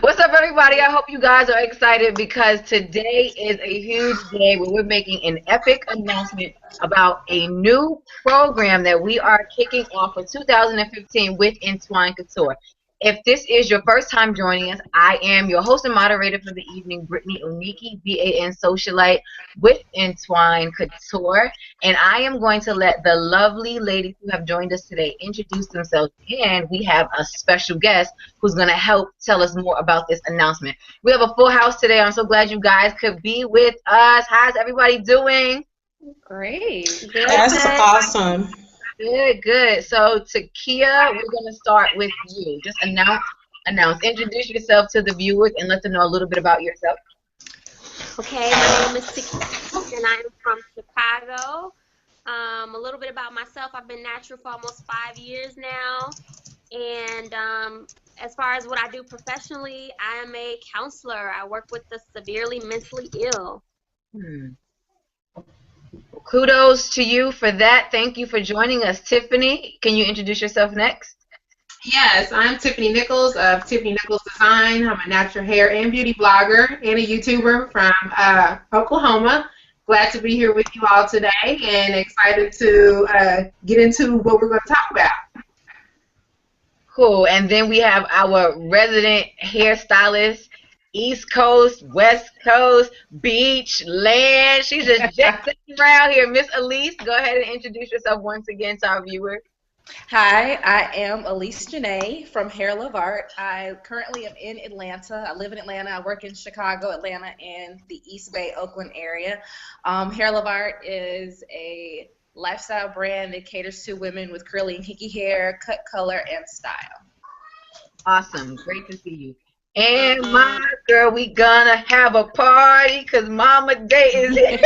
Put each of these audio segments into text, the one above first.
What's up, everybody? I hope you guys are excited because today is a huge day where we're making an epic announcement about a new program that we are kicking off for 2015 with Entwine Couture. If this is your first time joining us, I am your host and moderator for the evening, Brittany Oniki, BAN Socialite with Entwine Couture. And I am going to let the lovely ladies who have joined us today introduce themselves. And we have a special guest who's going to help tell us more about this announcement. We have a full house today. I'm so glad you guys could be with us. How's everybody doing? Great. Good. That's awesome. Good, good. So, Takia, we're going to start with you. Just introduce yourself to the viewers and let them know a little bit about yourself. Okay, my name is Takia, and I'm from Chicago. A little bit about myself. I've been natural for almost 5 years now. And as far as what I do professionally, I am a counselor. I work with the severely mentally ill. Kudos to you for that. Thank you for joining us. Tiffany, can you introduce yourself next? Yes, I'm Tiffany Nichols of Tiffany Nichols Design. I'm a natural hair and beauty blogger and a YouTuber from Oklahoma. Glad to be here with you all today and excited to get into what we're going to talk about. Cool. And then we have our resident hairstylist, East Coast, West Coast, beach, land. She's just jetting around here. Miss Elise, go ahead and introduce yourself once again to our viewers. Hi, I am Elise Janae from Hair Love Art. I currently am in Atlanta. I live in Atlanta. I work in Chicago, Atlanta, and the East Bay, Oakland area. Hair Love Art is a lifestyle brand that caters to women with curly and kinky hair, cut, color, and style. Awesome. Great to see you. And my girl, we gonna have a party because Mama Day is here.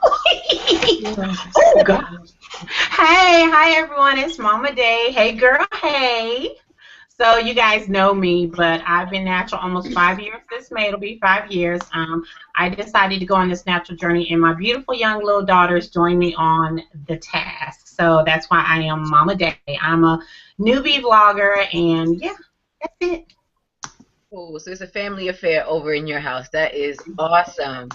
Oh, God. Hi everyone, it's Mama Day. Hey girl, hey. So you guys know me, but I've been natural almost 5 years. This May it'll be 5 years. I decided to go on this natural journey, and my beautiful young little daughters joined me on the task. So that's why I am Mama Day. I'm a newbie vlogger, and yeah, that's it. Cool. So it's a family affair over in your house. That is awesome.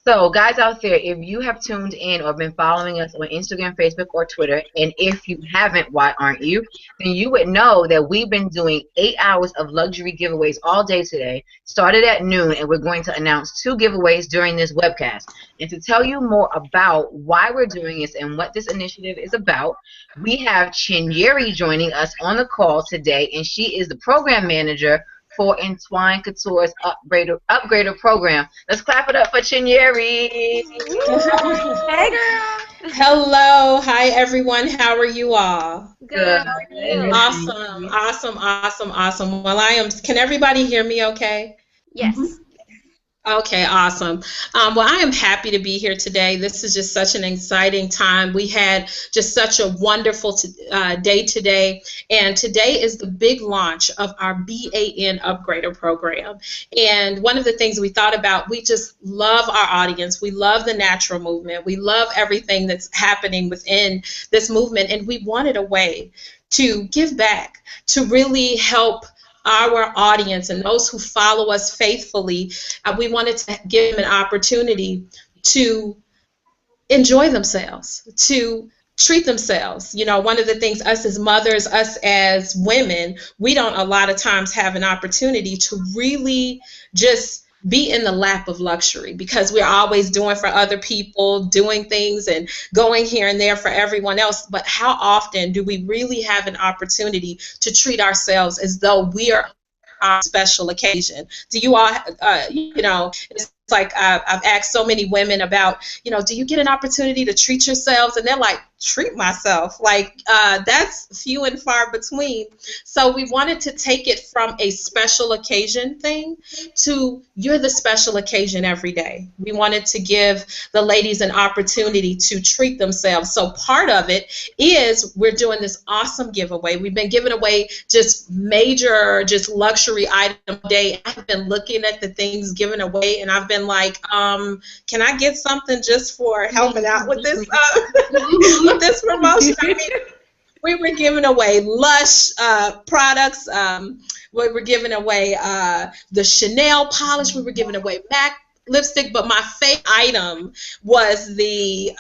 So, guys out there, if you have tuned in or been following us on Instagram, Facebook, or Twitter, and if you haven't, why aren't you? Then you would know that we've been doing 8 hours of luxury giveaways all day today. Started at noon, and we're going to announce 2 giveaways during this webcast. And to tell you more about why we're doing this and what this initiative is about, we have Chinyeri joining us on the call today, and she is the program manager for Entwine Couture's upgrader program. Let's clap it up for Chinyeri. Hey, girl. Hello. Hi, everyone. How are you all? Good. How are you? Awesome. Awesome. Awesome. Awesome. Well, can everybody hear me okay? Yes. Okay, awesome. Well, I am happy to be here today. This is just such an exciting time. We had just such a wonderful day today, and today is the big launch of our BAN Upgrader program. And one of the things we thought about, we just love our audience. We love the natural movement. We love everything that's happening within this movement, and we wanted a way to give back, to really help our audience and those who follow us faithfully. We wanted to give them an opportunity to enjoy themselves, to treat themselves. You know, one of the things us as mothers, us as women, we don't a lot of times have an opportunity to really just be in the lap of luxury because we're always doing for other people, doing things and going here and there for everyone else. But how often do we really have an opportunity to treat ourselves as though we are on a special occasion? Do you all, you know, it's like I've asked so many women about, you know, do you get an opportunity to treat yourselves? And they're like, treat myself. Like, that's few and far between. So we wanted to take it from a special occasion thing to you're the special occasion every day. We wanted to give the ladies an opportunity to treat themselves. So part of it is we're doing this awesome giveaway. We've been giving away just major, just luxury item day. I've been looking at the things given away, and I've been like, can I get something just for helping out with this with this promotion? I mean, We were giving away Lush products. We were giving away the Chanel polish. We were giving away MAC lipstick. But my favorite item was the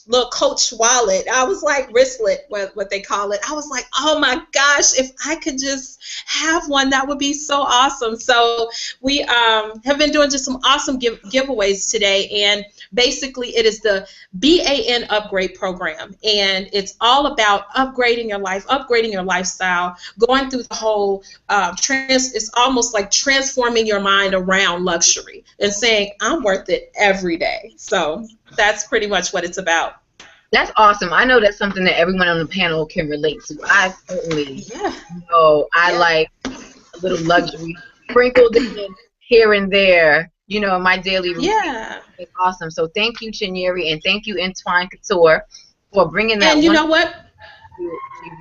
little Coach wallet. I was like, wristlet, what they call it. I was like, oh my gosh, if I could just have one, that would be so awesome. So we have been doing just some awesome giveaways today, and basically it is the BAN upgrade program, and it's all about upgrading your life, upgrading your lifestyle, going through the whole it's almost like transforming your mind around luxury and saying, I'm worth it every day. So that's pretty much what it's about. That's awesome. I know that's something that everyone on the panel can relate to. I certainly know I like a little luxury sprinkled in here and there, you know, in my daily routine. Yeah. It's awesome. So thank you, Chinyeri, and thank you, Entwine Couture, for bringing that. And you know what?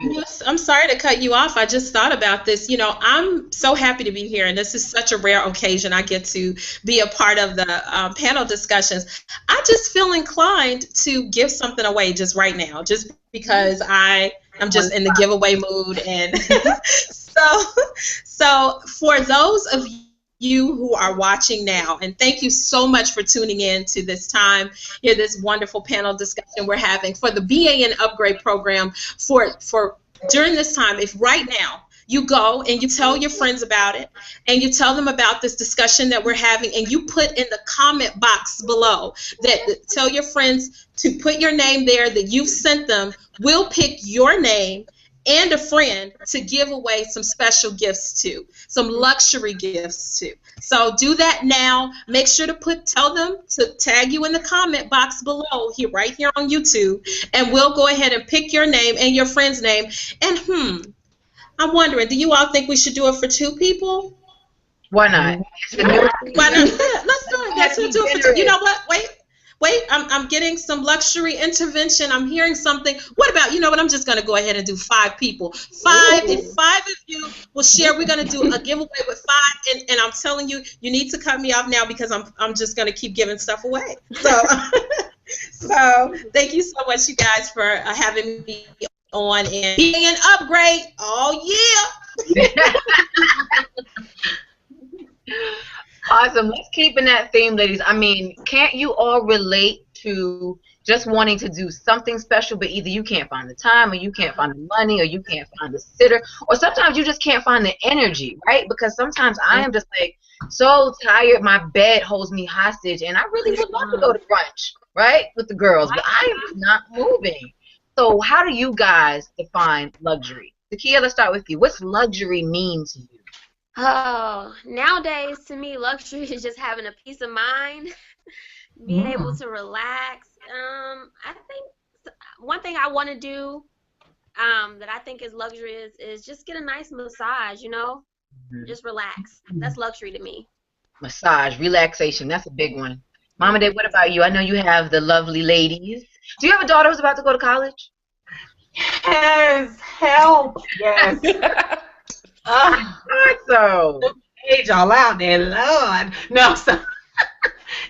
Yes, I'm sorry to cut you off. I just thought about this. You know, I'm so happy to be here, and this is such a rare occasion. I get to be a part of the panel discussions. I just feel inclined to give something away just right now, just because I'm just in the giveaway mood. And so for those of you who are watching now, and thank you so much for tuning in to this time, here, this wonderful panel discussion we're having for the BAN upgrade program. For during this time, if right now you go and you tell your friends about it, and you tell them about this discussion that we're having, and you put in the comment box below that tell your friends to put your name there that you've sent them, we'll pick your name and a friend to give away some special gifts to, some luxury gifts to. So do that now. Make sure to tell them to tag you in the comment box below here, right here on YouTube, and we'll go ahead and pick your name and your friend's name. And I'm wondering, do you all think we should do it for 2 people? Why not? Why not? Let's do it. Let's do it for 2. You know what? Wait, I'm getting some luxury intervention. I'm hearing something. What about, you know what, I'm just going to go ahead and do 5 people. 5, if 5 of you will share, we're going to do a giveaway with 5, and I'm telling you, you need to cut me off now because I'm just going to keep giving stuff away. So, so thank you so much, you guys, for having me on and being an upgrade. Oh, yeah. Awesome. Let's keep in that theme, ladies. I mean, can't you all relate to just wanting to do something special, but either you can't find the time, or you can't find the money, or you can't find the sitter, or sometimes you just can't find the energy, right? Because sometimes I am just like so tired, my bed holds me hostage, and I really would love to go to brunch, right, with the girls, but I am just not moving. So how do you guys define luxury? Takia, let's start with you. What's luxury mean to you? Oh, nowadays, to me, luxury is just having a peace of mind, being able to relax. I think one thing I want to do that I think is luxury is just get a nice massage, you know? Just relax. That's luxury to me. Massage, relaxation, that's a big one. Mama Day, what about you? I know you have the lovely ladies. Do you have a daughter who's about to go to college? Yes, help. Yes. So Age all out there, Lord. No, so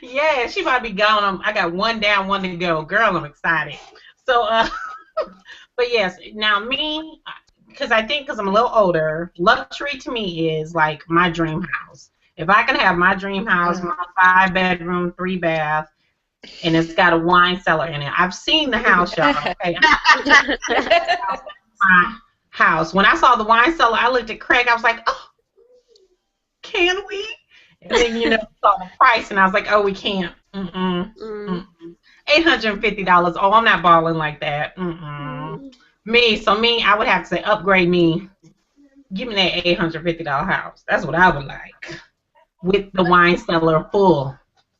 yeah, she might be gone. I got one down, one to go. Girl, I'm excited. So, but yes, now me, because I'm a little older, luxury to me is like my dream house. If I can have my dream house, my 5-bedroom, 3-bath, and it's got a wine cellar in it. I've seen the house, y'all. Okay? My house. When I saw the wine cellar, I looked at Craig. I was like, oh, can we? And then, you know, saw the price, and I was like, oh, we can't. $850. Oh, I'm not balling like that. Me, I would have to say, upgrade me. Give me that $850 house. That's what I would like. With the wine cellar full.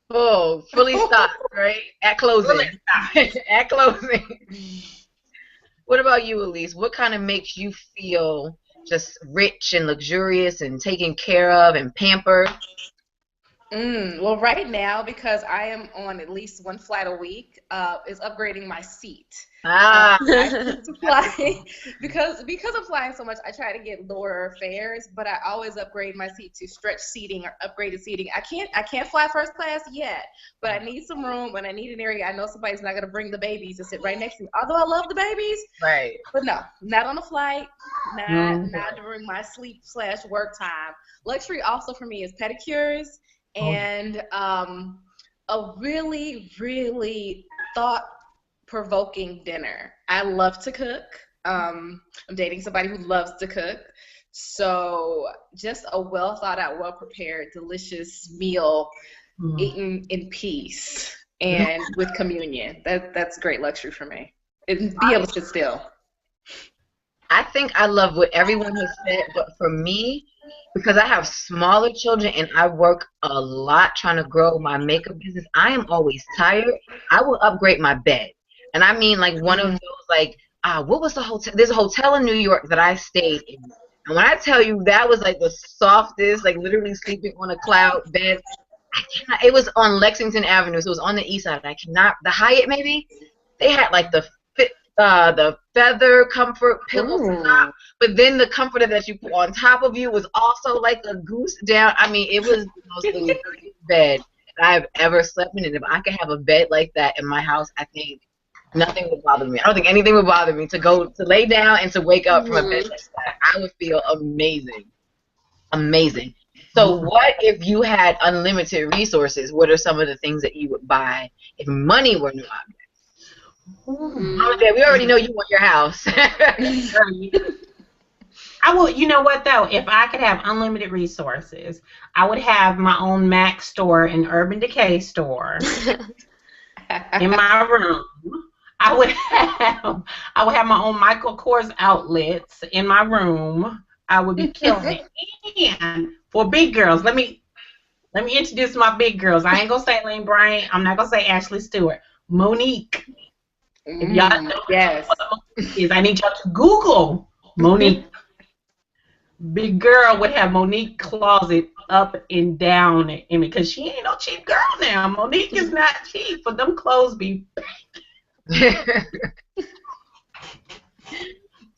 Oh, fully stocked, right? At closing. At closing. What about you, Elise? What kind of makes you feel just rich and luxurious and taken care of and pampered? Well, right now, because I am on at least one flight a week, is upgrading my seat. Ah, I tend to fly because I'm flying so much. I try to get lower fares, but I always upgrade my seat to stretch seating or upgraded seating. I can't fly first class yet, but I need some room and I need an area. I know somebody's not gonna bring the babies to sit right next to me. Although I love the babies, right. but no, not on a flight, not during my sleep/work time. Luxury also for me is pedicures and a really, really thought-provoking dinner. I love to cook. I'm dating somebody who loves to cook. So just a well thought out, well prepared, delicious meal eaten in peace and with communion. That's great luxury for me. And be able to sit still. I think I love what everyone has said, but for me, because I have smaller children and I work a lot trying to grow my makeup business, I am always tired. I will upgrade my bed. And I mean like one of those like, what was the hotel? There's a hotel in New York that I stayed in. And when I tell you that was like the softest, like literally sleeping on a cloud bed, I cannot, it was on Lexington Avenue, so it was on the east side. I cannot, the Hyatt maybe, they had like the feather comfort pillows on top, but then the comforter that you put on top of you was also like a goose down. I mean, it was the most luxurious bed that I've ever slept in. And if I could have a bed like that in my house, I think nothing would bother me. I don't think anything would bother me to lay down and to wake up from a bed like that. I would feel amazing. Amazing. So what if you had unlimited resources? What are some of the things that you would buy if money were no object? Okay, we already know you want your house. I would, you know what though? If I could have unlimited resources, I would have my own Mac store and Urban Decay store in my room. I would have my own Michael Kors outlets in my room. I would be killing it. And for big girls, let me introduce my big girls. I ain't gonna say Lane Bryant. I'm not gonna say Ashley Stewart. Monique. If y'all know what is, I need y'all to Google Monique. Big girl would have Monique closet up and down in me because she ain't no cheap girl now. Monique is not cheap, but them clothes be.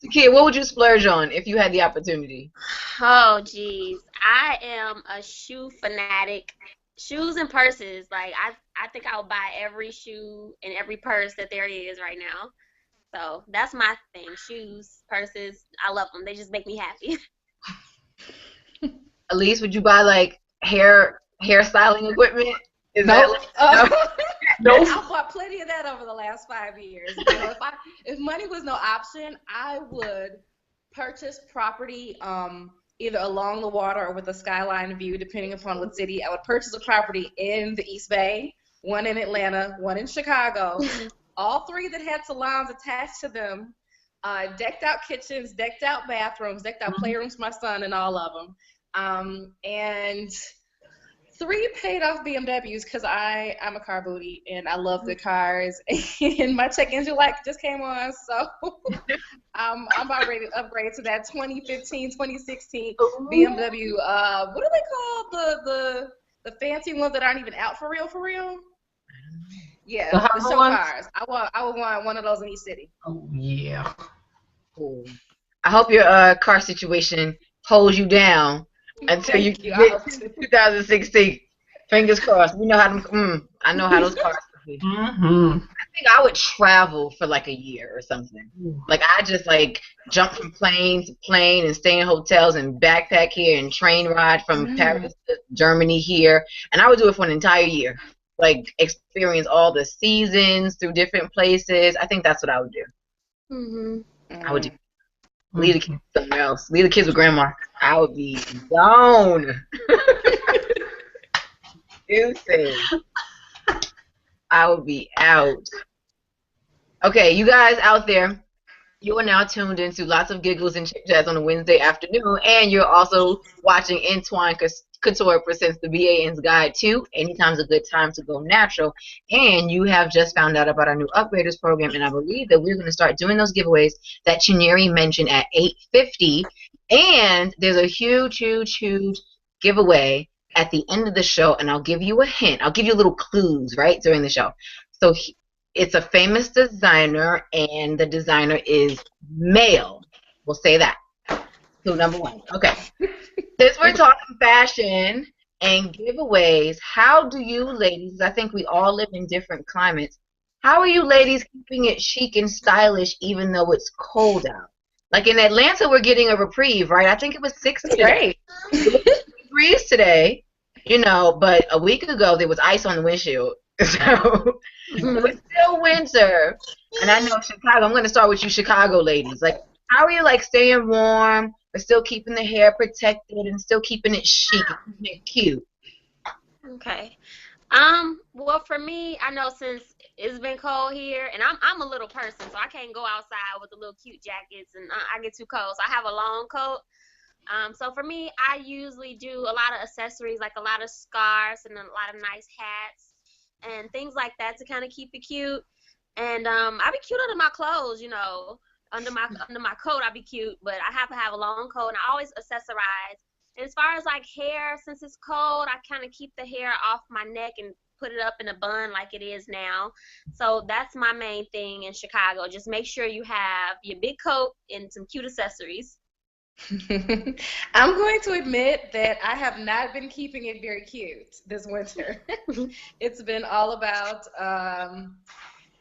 Kid, what would you splurge on if you had the opportunity? Oh, geez. I am a shoe fanatic. Shoes and purses. Like, I think I would buy every shoe and every purse that there is right now. So that's my thing. Shoes, purses. I love them. They just make me happy. Elise, would you buy like hairstyling equipment? Nope. Nope. I've bought plenty of that over the last 5 years. You know, if money was no option, I would purchase property either along the water or with a skyline view, depending upon what city. I would purchase a property in the East Bay, one in Atlanta, one in Chicago, all three that had salons attached to them, decked out kitchens, decked out bathrooms, decked out playrooms for my son and all of them, and 3 paid off BMWs because I'm a car booty and I love the cars. And my check engine light just came on, so I'm about ready to upgrade to that 2015, 2016 BMW. What are they called? The fancy ones that aren't even out for real, for real? Yeah, the show cars. I would want one of those in each city. Oh yeah. Cool. I hope your car situation holds you down until you get to 2016. Fingers crossed. We know how them. I know how those cars can be. I think I would travel for like a year or something. Like I just like jump from plane to plane and stay in hotels and backpack here and train ride from Paris to Germany here, and I would do it for an entire year. Like experience all the seasons through different places. I think that's what I would do. I would do. Leave the kids somewhere else. Leave the kids with grandma. I would be gone. I would be out. Okay, you guys out there, you are now tuned into lots of giggles and chit chats on a Wednesday afternoon, and you're also watching Entwine Couture presents the BAN's Guide to Anytime's a Good Time to Go Natural. And you have just found out about our new Upgraders program, and I believe that we're going to start doing those giveaways that Chineri mentioned at 8:50. And there's a huge, huge, huge giveaway at the end of the show, and I'll give you a hint. I'll give you little clues, right, during the show. So it's a famous designer, and the designer is male. We'll say that. Clue number one. Okay. Since we're talking fashion and giveaways, how do you ladies, I think we all live in different climates, how are you ladies keeping it chic and stylish even though it's cold out? Like in Atlanta, we're getting a reprieve, right? I think it was 60 today. Degrees today, you know, but a week ago there was ice on the windshield. So it's still winter. And I know Chicago, I'm going to start with you Chicago ladies. Like, how are you like staying warm but still keeping the hair protected and still keeping it chic and keeping it cute? Okay. Well, for me, I know since it's been cold here, and I'm a little person, so I can't go outside with the little cute jackets, and I get too cold. So I have a long coat. So for me, I usually do a lot of accessories, like a lot of scarves and a lot of nice hats and things like that to kind of keep it cute. And I be cute under my clothes, you know. Under my coat, I be cute, but I have to have a long coat, and I always accessorize. And as far as like hair, since it's cold, I kind of keep the hair off my neck and put it up in a bun like it is now. So that's my main thing in Chicago. Just make sure you have your big coat and some cute accessories. I'm going to admit that I have not been keeping it very cute this winter. It's been all about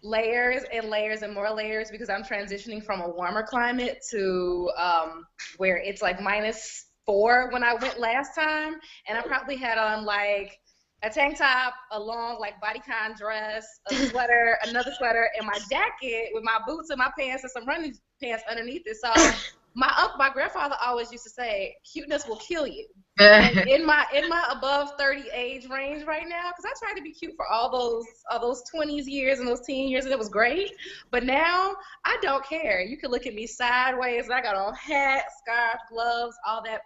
layers and layers and more layers because I'm transitioning from a warmer climate to where it's like -4 when I went last time, and I probably had on like a tank top, a long like bodycon dress, a sweater, another sweater, and my jacket with my boots and my pants and some running pants underneath it. So my grandfather always used to say, cuteness will kill you. And in my above 30 age range right now, because I tried to be cute for all those 20s years and those teen years, and it was great. But now I don't care. You can look at me sideways, and I got on hat, scarf, gloves, all that.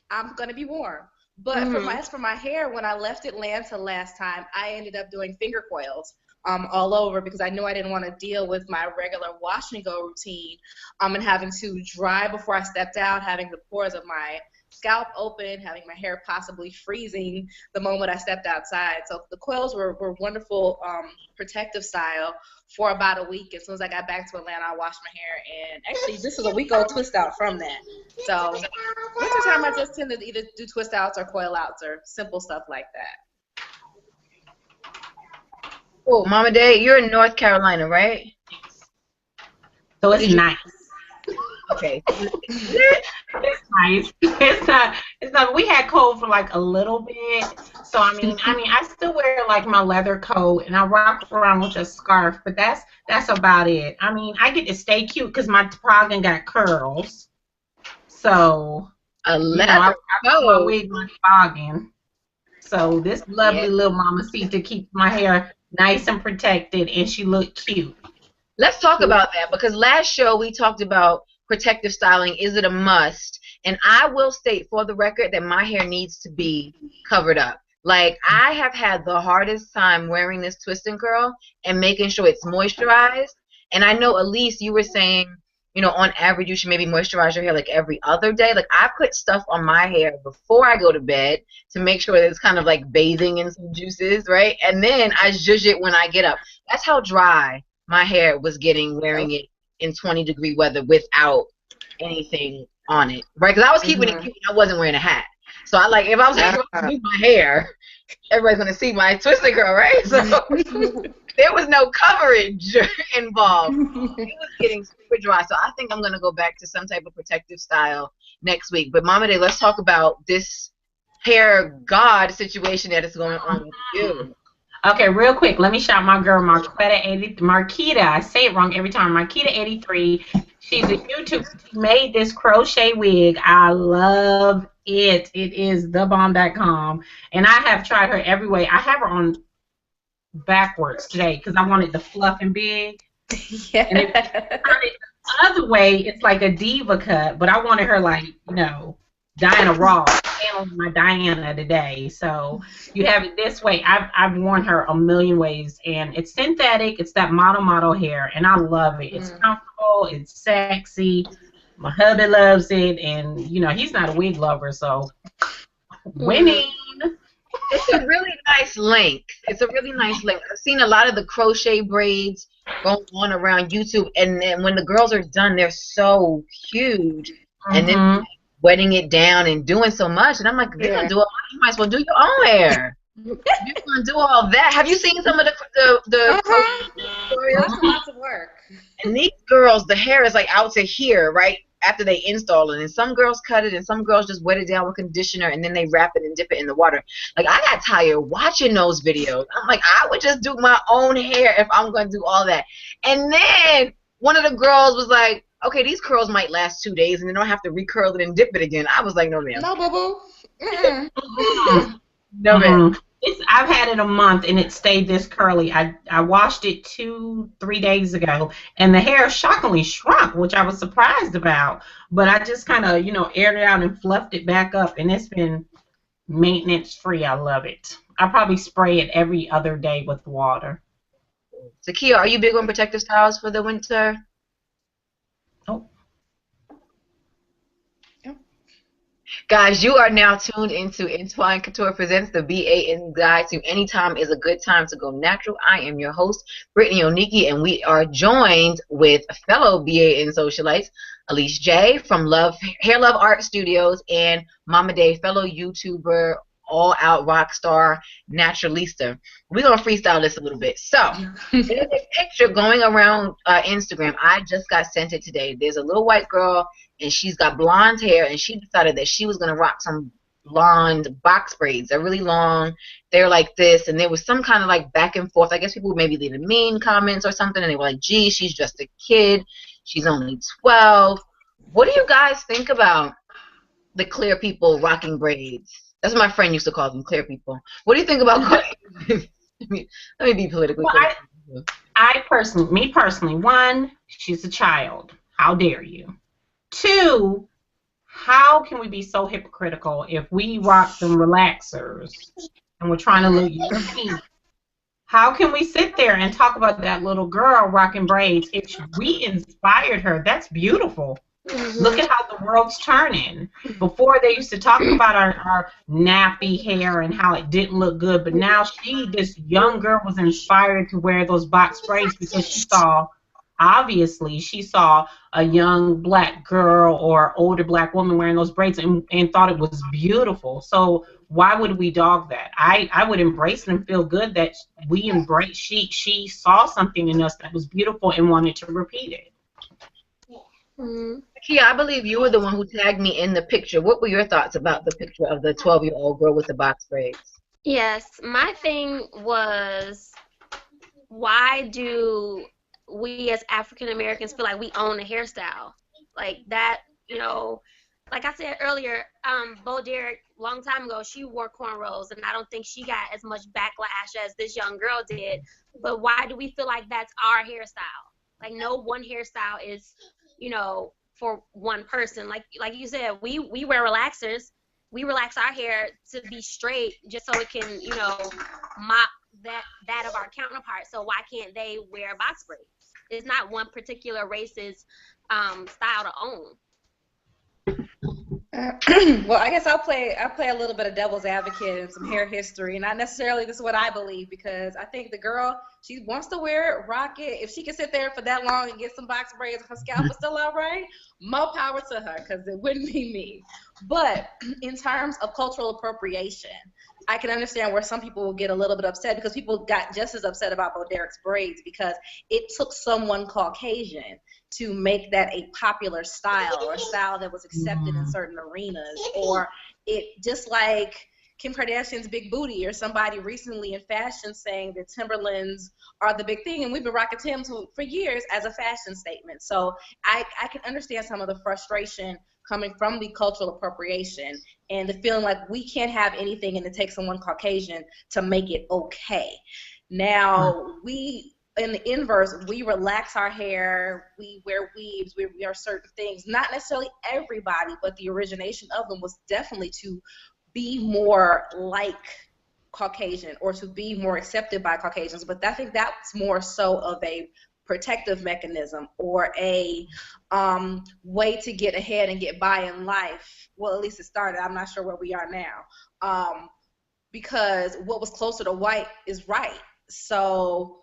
I'm gonna be warm. But for my hair, when I left Atlanta last time, I ended up doing finger coils all over because I knew I didn't want to deal with my regular wash and go routine and having to dry before I stepped out, having the pores of my scalp open, having my hair possibly freezing the moment I stepped outside. So the coils were wonderful protective style for about a week. As soon as I got back to Atlanta, I washed my hair, and actually this is a week old twist out from that. So wintertime I just tend to either do twist outs or coil outs or simple stuff like that. Oh, Mama Day, you're in North Carolina, right? So it's nice. Okay. It's nice. It's not. We had cold for like a little bit. So I mean, I still wear like my leather coat and I rock around with a scarf, but that's about it. I mean, I get to stay cute because my toboggan got curls. So A leather I got my coat. wig, my toboggan. So this lovely little mamacita keeps my hair nice and protected, and she looked cute. Let's talk about that because last show we talked about protective styling. Is it a must? And I will state for the record that my hair needs to be covered up. Like, I have had the hardest time wearing this twist and curl and making sure it's moisturized. And I know, Elise, you were saying, you know, on average you should maybe moisturize your hair like every other day. Like, I put stuff on my hair before I go to bed to make sure that it's kind of like bathing in some juices, right? And then I zhuzh it when I get up. That's how dry my hair was getting wearing it in 20-degree weather without anything on it, right? Because I was keeping it cute. I wasn't wearing a hat. So I like, if I was going to do my hair, everybody's going to see my twisted curl, right? So there was no coverage involved. It was getting super dry. So I think I'm going to go back to some type of protective style next week. But Mama Day, let's talk about this hair god situation that is going on with you. Okay, real quick, let me shout my girl Marquita. I say it wrong every time. Marquita83. She's a YouTuber. She made this crochet wig. I love it. It is thebomb.com. And I have tried her every way. I have her on backwards today because I wanted the fluff and big. Yeah. And if you turn it the other way, it's like a diva cut. But I wanted her like, you know, Diana Ross. On my Diana today, so you have it this way. I've worn her a million ways, and it's synthetic. It's that model hair, and I love it. It's comfortable. It's sexy. My hubby loves it, and you know he's not a wig lover, so winning. It's a really nice length. It's a really nice length. I've seen a lot of the crochet braids going on around YouTube, and then when the girls are done, they're so huge. And then Mhm. wetting it down and doing so much, and I'm like, they're gonna do all. You might as well do your own hair. You're gonna do all that. Have you seen some of the crochet tutorials? Lots of work. And these girls, the hair is like out to here, right after they install it. And some girls cut it, and some girls just wet it down with conditioner, and then they wrap it and dip it in the water. Like, I got tired watching those videos. I'm like, I would just do my own hair if I'm going to do all that. And then one of the girls was like, okay, these curls might last 2 days, and then I don't have to recurl it and dip it again. I was like, no, ma'am. No, boo-boo. No, ma'am. I've had it a month and it stayed this curly. I washed it 2-3 days ago and the hair shockingly shrunk, which I was surprised about. But I just kind of, aired it out and fluffed it back up, and it's been maintenance free. I love it. I probably spray it every other day with water. Zakia, are you big on protective styles for the winter? Oh. Guys, you are now tuned into Entwine Couture Presents the BAN Guide to Anytime is a Good Time to Go Natural. I am your host, Brittany Oniki, and we are joined with fellow BAN socialites, Elise J from Hair Love Art Studios, and Mama Day, fellow YouTuber, all-out rock star, naturalista. We're going to freestyle this a little bit. So, there's a picture going around Instagram. I just got sent it today. There's a little white girl, and she's got blonde hair, and she decided that she was going to rock some blonde box braids. They're really long. They're like this, and there was some kind of like back and forth. I guess people were maybe leaving mean comments or something, and they were like, gee, she's just a kid. She's only 12. What do you guys think about the clear people rocking braids? That's what my friend used to call them, clear people. What do you think about let me be politically correct. Me personally, one, she's a child. How dare you? Two, how can we be so hypocritical if we rock them relaxers and we're trying to look European? How can we sit there and talk about that little girl rocking braids? If we inspired her, that's beautiful. Look at how the world's turning. Before they used to talk about our nappy hair and how it didn't look good, but now this young girl was inspired to wear those box braids because she saw a young black girl or older black woman wearing those braids and thought it was beautiful. So why would we dog that? I would embrace and feel good that we embrace. She saw something in us that was beautiful and wanted to repeat it. Kia, I believe you were the one who tagged me in the picture. What were your thoughts about the picture of the 12-year-old girl with the box braids? Yes, my thing was, why do we as African Americans feel like we own a hairstyle? Like that, like I said earlier, Bo Derek, long time ago, she wore cornrows, and I don't think she got as much backlash as this young girl did. But why do we feel like that's our hairstyle? Like, no one hairstyle is, for one person. Like you said, we wear relaxers. We relax our hair to be straight just so it can, mop that of our counterpart. So why can't they wear box braids? It's not one particular race's style to own. Well, I guess I'll play a little bit of devil's advocate and some hair history. Not necessarily this is what I believe, because I think the girl, she wants to wear it, rock it. If she can sit there for that long and get some box braids, her scalp is still all right, more power to her, because it wouldn't be me. But in terms of cultural appropriation, I can understand where some people will get a little bit upset, because people got just as upset about Bo Derek's braids because it took someone Caucasian to make that a popular style, or a style that was accepted in certain arenas, or it just like Kim Kardashian's big booty, or somebody recently in fashion saying that Timberlands are the big thing, and we've been rocking Timbs for years as a fashion statement. So I can understand some of the frustration coming from the cultural appropriation and the feeling like we can't have anything and it takes someone Caucasian to make it okay. Now, in the inverse, we relax our hair, we wear weaves, we wear certain things. Not necessarily everybody, but the origination of them was definitely to be more like Caucasian, or to be more accepted by Caucasians. But I think that's more so of a protective mechanism, or a way to get ahead and get by in life. Well, at least it started. I'm not sure where we are now. because what was closer to white is right. So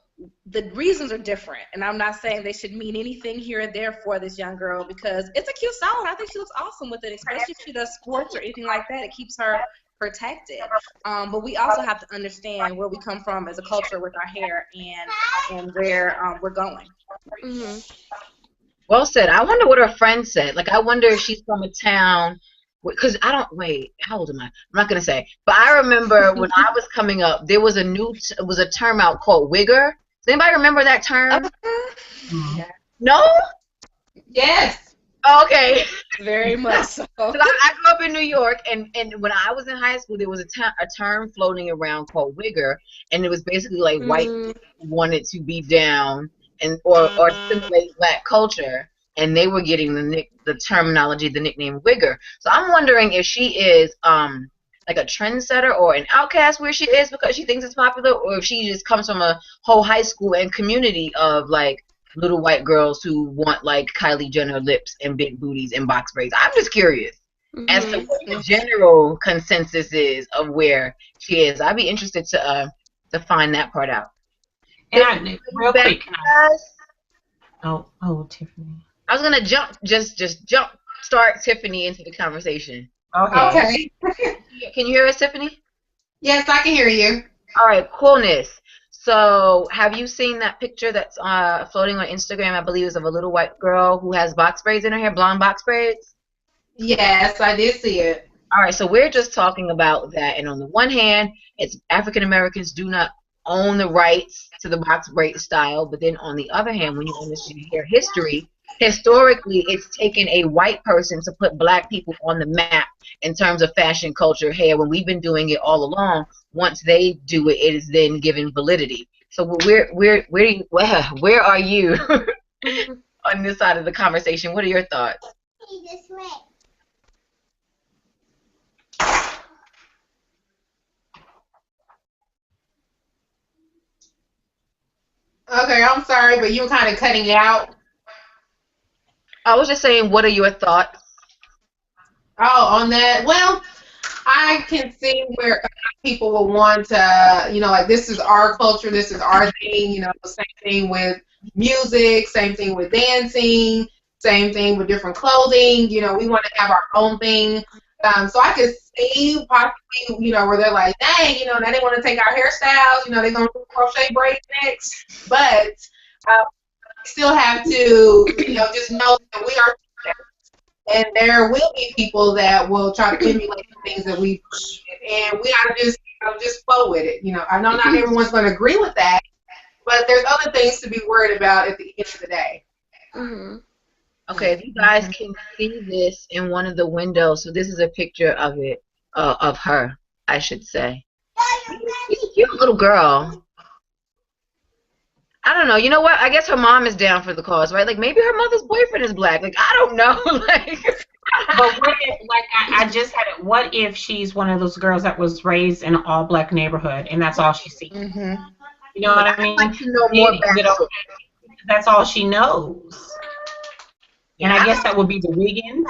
the reasons are different, and I'm not saying they should mean anything here and there for this young girl, because it's a cute style, and I think she looks awesome with it, especially if she does sports or anything like that. It keeps her protected. But we also have to understand where we come from as a culture with our hair, and where we're going. Mm-hmm. Well said. I wonder what her friend said. Like, I wonder if she's from a town, because I don't, wait, how old am I? I'm not going to say. But I remember when I was coming up, there was it was a term out called wigger. Does anybody remember that term? No? Yes. Okay. Very much so. 'Cause I grew up in New York, and when I was in high school, there was a term floating around called wigger, and it was basically like white people wanted to be down and or assimilate black culture, and they were getting the terminology, the nickname wigger. So I'm wondering if she is like a trendsetter or an outcast where she is because she thinks it's popular, or if she just comes from a whole high school and community of like little white girls who want like Kylie Jenner lips and big booties and box braids. I'm just curious as to what the general consensus is of where she is. I'd be interested to find that part out. And real quick. Oh, Tiffany. I was gonna start Tiffany into the conversation. Okay. Can you hear us, Tiffany? Yes, I can hear you. All right, coolness. So, have you seen that picture that's floating on Instagram? I believe it's of a little white girl who has box braids in her hair, blonde box braids. Yes, I did see it. All right, so we're just talking about that. And on the one hand, it's African Americans do not own the rights to the box braid style. But then on the other hand, when you understand hair history, historically, it's taken a white person to put black people on the map in terms of fashion, culture, hair, when we've been doing it all along. Once they do it, it is then given validity. So where are you on this side of the conversation? What are your thoughts? Okay, I'm sorry, but you were kind of cutting out. I was just saying, what are your thoughts? Oh, on that. Well, I can see where people will want to, like, this is our culture, this is our thing, same thing with music, same thing with dancing, same thing with different clothing, we want to have our own thing. So I could see possibly, where they're like, dang, now they want to take our hairstyles, they're going to crochet braids next, but still have to, just know that we are, and there will be people that will try to emulate the things that we do, and we gotta just flow with it. I know not everyone's going to agree with that, but there's other things to be worried about at the end of the day. Mm-hmm. Okay, if you guys can see this in one of the windows, so this is a picture of it, of her, I should say. Cute little girl. I don't know. You know what? I guess her mom is down for the cause, right? Like, maybe her mother's boyfriend is black. Like, I don't know. But what if, I just had it, what if she's one of those girls that was raised in an all-black neighborhood, and that's all she sees? Mm-hmm. You know what I mean? I'd like to know more backstory. That's all she knows. And I guess that would be the wigging.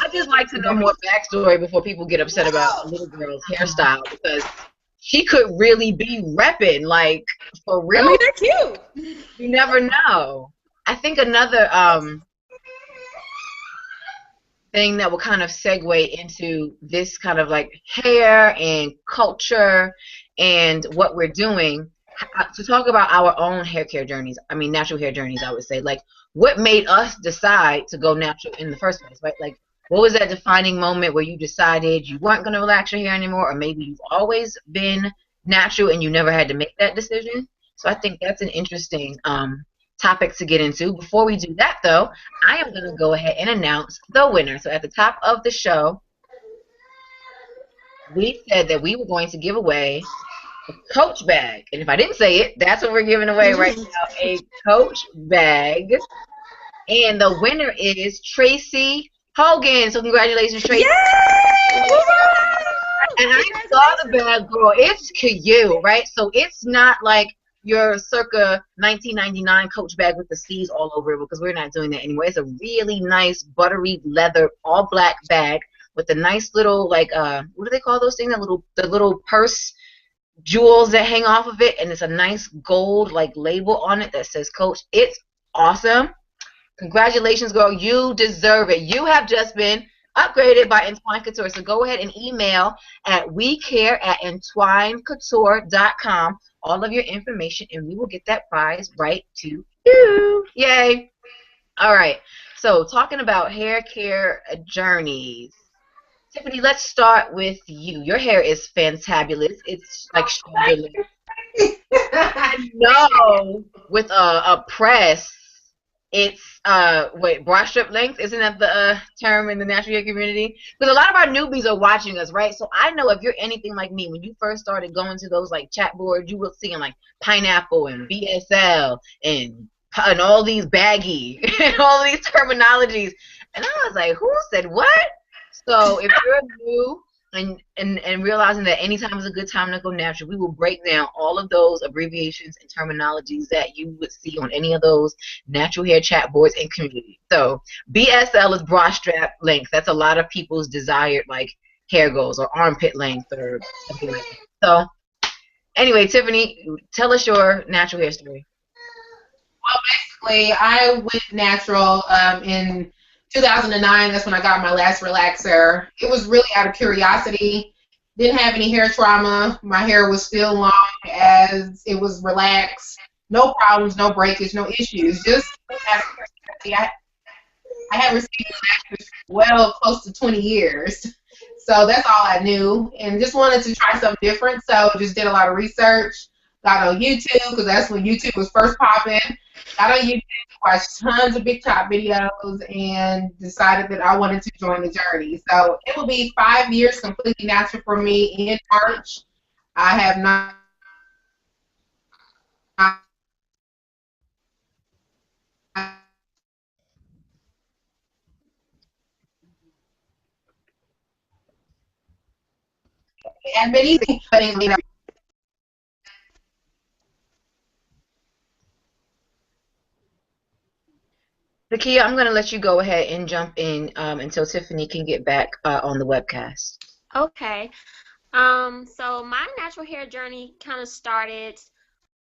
I'd just like to know more backstory before people get upset about a little girl's hairstyle, because she could really be repping, like, for real. I mean, they're cute. You never know. I think another thing that will kind of segue into this kind of like hair and culture and what we're doing, to talk about our own hair care journeys. I mean, natural hair journeys, I would say. Like, what made us decide to go natural in the first place, right? Like, what was that defining moment where you decided you weren't going to relax your hair anymore, or maybe you've always been natural and you never had to make that decision? So I think that's an interesting topic to get into. Before we do that, though, I am going to go ahead and announce the winner. So at the top of the show, we said that we were going to give away a Coach bag. And if I didn't say it, that's what we're giving away right now, a Coach bag. And the winner is Tracy Hogan. So congratulations, Tracy. Yay! And I saw the bag, girl. It's cute, right? So it's not like your circa 1999 Coach bag with the C's all over it, because we're not doing that anymore. It's a really nice buttery leather all black bag with the nice little like what do they call those things? The little purse jewels that hang off of it, and it's a nice gold like label on it that says Coach. It's awesome. Congratulations, girl. You deserve it. You have just been upgraded by Entwine Couture. So go ahead and email at wecare@entwinecouture.com all of your information, and we will get that prize right to you. Yay. All right. So talking about hair care journeys. Tiffany, let's start with you. Your hair is fantabulous. It's like sugarless. I know with a press, it's wait, bra strip length, isn't that the term in the natural hair community? Because a lot of our newbies are watching us, right? So I know if you're anything like me, when you first started going to those like chat boards, you were seeing like pineapple and BSL and all these baggy and all these terminologies, and I was like, who said what? So if you're new and realizing that anytime is a good time to go natural, we will break down all of those abbreviations and terminologies that you would see on any of those natural hair chat boards and communities. So BSL is bra strap length. That's a lot of people's desired like hair goals, or armpit length or something like that. So anyway, Tiffany, tell us your natural hair story. Well, basically, I went natural in 2009. That's when I got my last relaxer. It was really out of curiosity. Didn't have any hair trauma. My hair was still long as it was relaxed. No problems, no breakage, no issues. Just out of curiosity. I had received relaxers well close to 20 years. So that's all I knew. And just wanted to try something different. So just did a lot of research. Got on YouTube, because that's when YouTube was first popping. Got on YouTube, watched tons of Big Top videos, and decided that I wanted to join the journey. So it will be 5 years completely natural for me in March. I have not and been easy, but Zakia, I'm going to let you go ahead and jump in until Tiffany can get back on the webcast. Okay. So my natural hair journey kind of started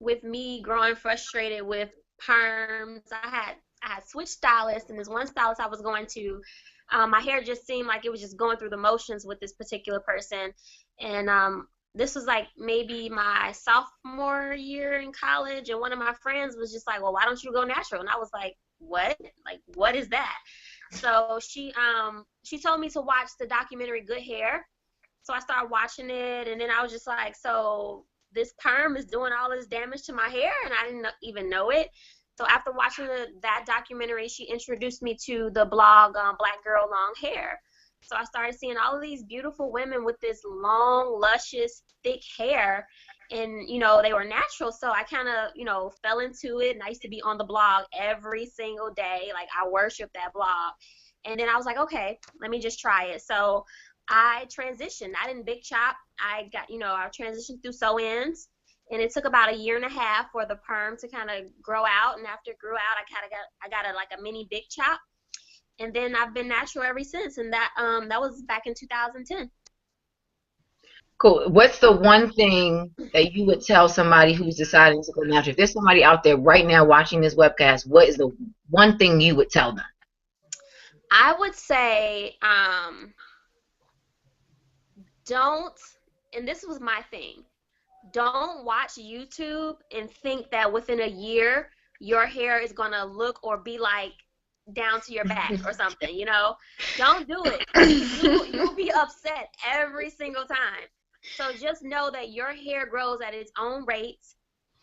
with me growing frustrated with perms. I had switched stylists, and this one stylist I was going to, my hair just seemed like it was just going through the motions with this particular person. And this was like maybe my sophomore year in college, and one of my friends was just like, well, why don't you go natural? And I was like, what? Like, what is that? So she told me to watch the documentary Good Hair. So I started watching it, and then I was just like, so this perm is doing all this damage to my hair, and I didn't even know it. So after watching that documentary, she introduced me to the blog Black Girl Long Hair. So I started seeing all of these beautiful women with this long, luscious, thick hair, and, you know, they were natural. So I kind of, you know, fell into it, and I used to be on the blog every single day. Like, I worshiped that blog. And then I was like, okay, let me just try it. So I transitioned. I didn't big chop. I transitioned through sew-ins, and it took about 1.5 years for the perm to kind of grow out. And after it grew out, I got a mini big chop. And then I've been natural ever since, and that was back in 2010. Cool. What's the one thing that you would tell somebody who's deciding to go natural? If there's somebody out there right now watching this webcast, what is the one thing you would tell them? I would say don't, and this was my thing, don't watch YouTube and think that within a year your hair is going to look or be like down to your back or something, you know. Don't do it. You'll be upset every single time. So just know that your hair grows at its own rate,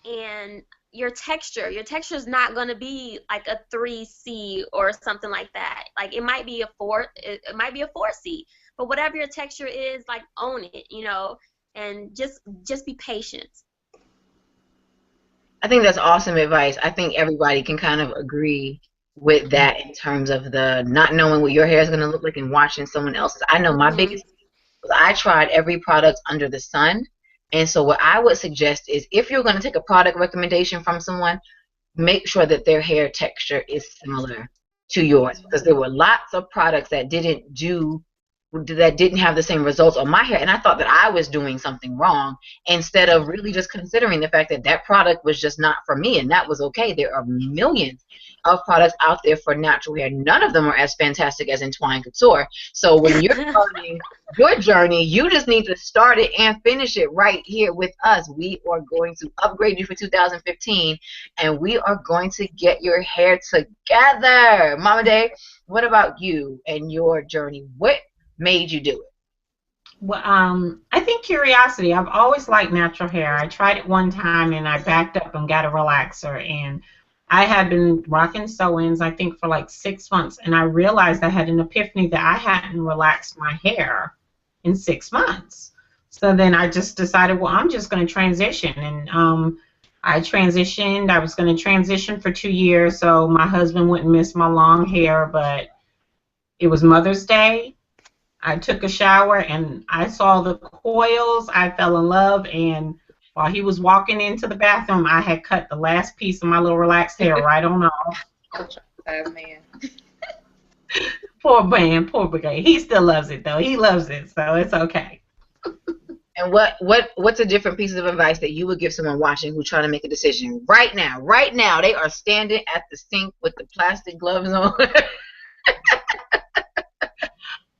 and your texture is not going to be like a 3C or something like that. Like, it might be a 4C, but whatever your texture is, like, own it, you know, and just be patient. I think that's awesome advice. I think everybody can kind of agree with that in terms of the not knowing what your hair is going to look like and watching someone else's. I know my biggest, I tried every product under the sun, and so what I would suggest is, if you're going to take a product recommendation from someone, make sure that their hair texture is similar to yours, because there were lots of products that didn't do that didn't have the same results on my hair, and I thought that I was doing something wrong instead of really just considering the fact that that product was just not for me, and that was okay. There are millions of products out there for natural hair. None of them are as fantastic as Entwine Couture. So when you're starting your journey, you just need to start it and finish it right here with us. We are going to upgrade you for 2015, and we are going to get your hair together. Mama Day, what about you and your journey? What made you do it? Well, I think curiosity. I've always liked natural hair. I tried it one time and I backed up and got a relaxer, and I had been rocking sew-ins, I think, for like 6 months, and I realized I had an epiphany that I hadn't relaxed my hair in 6 months. So then I just decided, well, I'm just going to transition, and I transitioned. I was going to transition for 2 years so my husband wouldn't miss my long hair, but it was Mother's Day. I took a shower and I saw the coils. I fell in love, and while he was walking into the bathroom, I had cut the last piece of my little relaxed hair right on off. Man. Poor man, poor guy. He still loves it though. He loves it, so it's okay. And what's a different piece of advice that you would give someone watching who's trying to make a decision right now? Right now, they are standing at the sink with the plastic gloves on.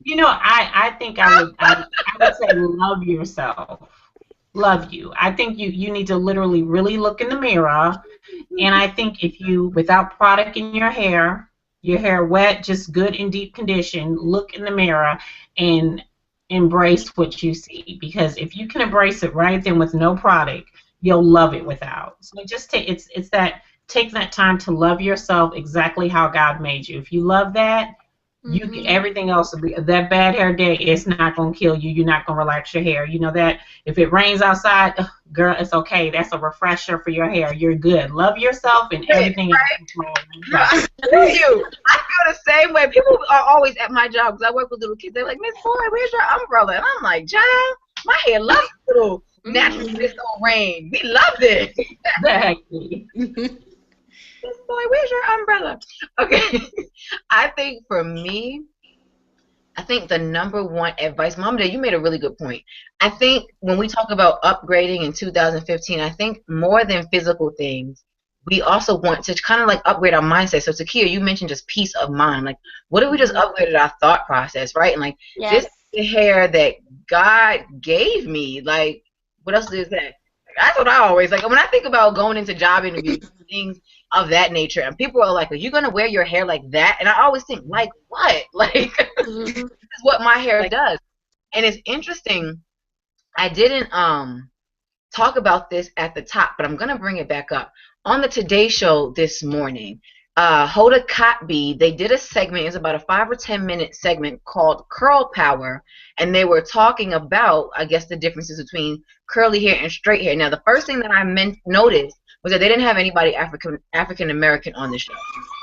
You know, I think I would say love yourself. Love you. I think you need to literally really look in the mirror, and I think if you, without product in your hair wet, just good in deep condition, look in the mirror and embrace what you see, because if you can embrace it right then with no product, you'll love it without. So just take take that time to love yourself exactly how God made you. If you love that, you can, everything else will be, that bad hair day, it's not going to kill you. You're not going to relax your hair. You know that if it rains outside, girl, it's okay. That's a refresher for your hair. You're good. Love yourself and everything else. I feel you. I feel the same way. People are always at my job because I work with little kids. They're like, Miss Boy, where's your umbrella? And I'm like, John, my hair loves little natural mist on rain. We love it. Exactly. Boy, where's your umbrella? Okay. I think for me, I think the number one advice, Mom, you made a really good point. I think when we talk about upgrading in 2015, I think more than physical things, we also want to kind of like upgrade our mindset. So Takia, you mentioned just peace of mind. Like, what if we just upgraded our thought process, right? And like, this is the hair that God gave me. Like, what else is that? That's what I always like. When I think about going into job interviews, things of that nature, and people are like, are you going to wear your hair like that? And I always think, like, what? Like, this is what my hair does. And it's interesting. I didn't talk about this at the top, but I'm going to bring it back up. On the Today Show this morning, Hoda Kotb, they did a segment. It's about a 5 or 10 minute segment called Curl Power, and they were talking about, I guess, the differences between curly hair and straight hair. Now, the first thing that I noticed was that they didn't have anybody African American on the show.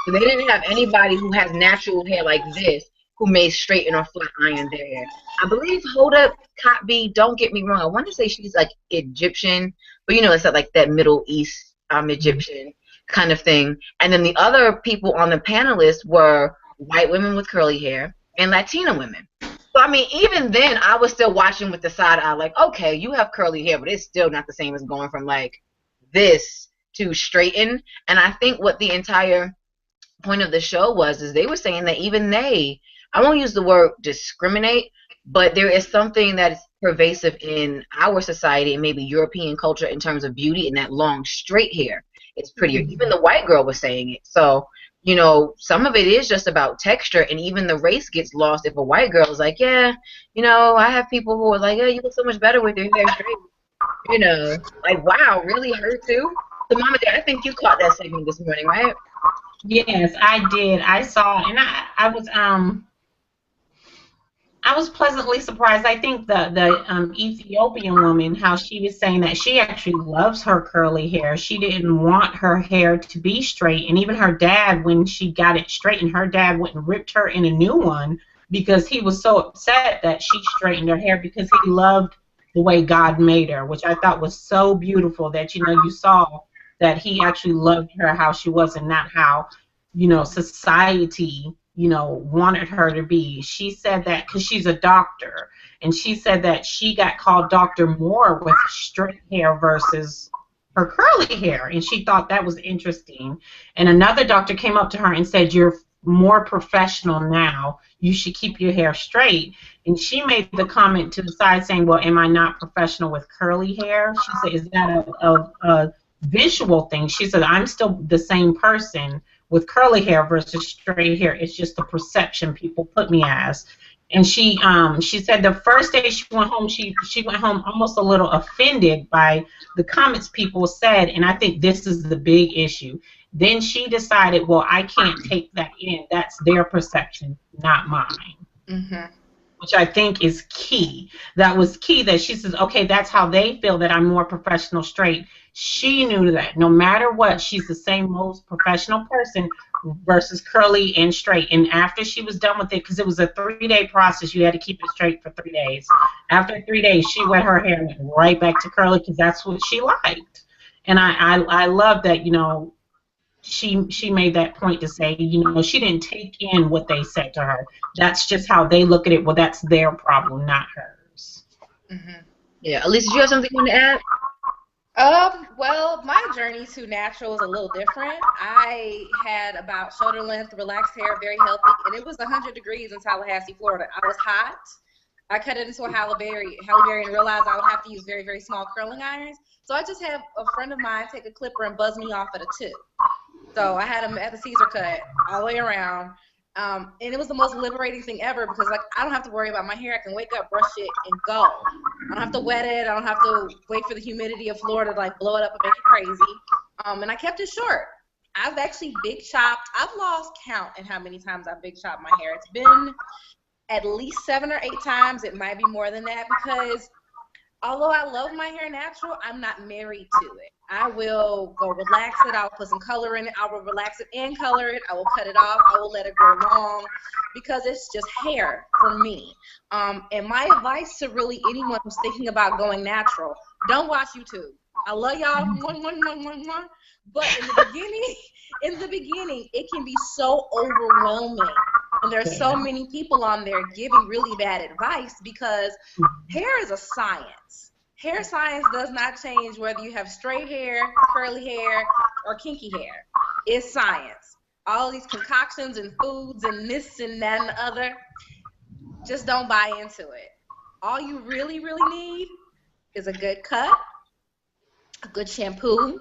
So they didn't have anybody who has natural hair like this who may straighten or flat iron their hair. I believe Hoda Kotb, don't get me wrong, I want to say she's like Egyptian, but you know, it's like that Middle East Egyptian kind of thing. And then the other people on the panelists were white women with curly hair and Latina women. So, I mean, even then, I was still watching with the side eye, like, okay, you have curly hair, but it's still not the same as going from, like, this to straighten. And I think what the entire point of the show was is they were saying that even they, I won't use the word discriminate, but there is something that is pervasive in our society and maybe European culture in terms of beauty, and that long, straight hair. It's prettier. Even the white girl was saying it. So, you know, some of it is just about texture, and even the race gets lost if a white girl is like, yeah, you know, I have people who are like, yeah, you look so much better with your hair straight. You know, like, wow, really, her too? So, Mama Dad, I think you caught that segment this morning, right? Yes, I did. I saw, and I was pleasantly surprised. I think the Ethiopian woman, how she was saying that she actually loves her curly hair. She didn't want her hair to be straight, and even her dad, when she got it straightened, her dad went and ripped her in a new one because he was so upset that she straightened her hair because he loved the way God made her, which I thought was so beautiful that, you know, you saw that he actually loved her how she was and not how, you know, society, wanted her to be. She said that because she's a doctor, and she said that she got called Dr. Moore with straight hair versus her curly hair, and she thought that was interesting. And another doctor came up to her and said, "You're more professional now. You should keep your hair straight." And she made the comment to the side saying, "Well, am I not professional with curly hair?" She said, "Is that a visual thing?" She said, "I'm still the same person with curly hair versus straight hair. It's just the perception people put me as." And she said the first day she went home, she went home almost a little offended by the comments people said, and I think this is the big issue. Then she decided, well, I can't take that in. That's their perception, not mine. Mm-hmm. Which I think is key. That was key, that she says, okay, that's how they feel, that I'm more professional straight. She knew that no matter what, she's the same most professional person versus curly and straight. And after she was done with it, because it was a 3-day process, you had to keep it straight for 3 days. After 3 days, she wet her hair and went right back to curly because that's what she liked. And I love that, she made that point to say, she didn't take in what they said to her. That's just how they look at it. Well, that's their problem, not hers. Mm-hmm. Yeah. Elise, did you have something you want to add? Well, my journey to natural was a little different. I had about shoulder length, relaxed hair, very healthy, and it was 100 degrees in Tallahassee, Florida. I was hot. I cut it into a Halle Berry and realized I would have to use very, very small curling irons. So I just had a friend of mine take a clipper and buzz me off at a 2. So I had them at the Caesar cut all the way around. And it was the most liberating thing ever because, I don't have to worry about my hair. I can wake up, brush it, and go. I don't have to wet it. I don't have to wait for the humidity of Florida to, blow it up and make it crazy. And I kept it short. I've actually big chopped. I've lost count in how many times I've big chopped my hair. It's been at least 7 or 8 times. It might be more than that because although I love my hair natural, I'm not married to it. I will go relax it. I'll put some color in it. I will relax it and color it. I will cut it off. I will let it grow long because it's just hair for me. And my advice to really anyone who's thinking about going natural, don't watch YouTube. I love y'all, but in the beginning, it can be so overwhelming. And there's so many people on there giving really bad advice because hair is a science. Hair science does not change whether you have straight hair, curly hair, or kinky hair. It's science. All these concoctions and foods and this and that and the other, just don't buy into it. All you really, really need is a good cut, a good shampoo,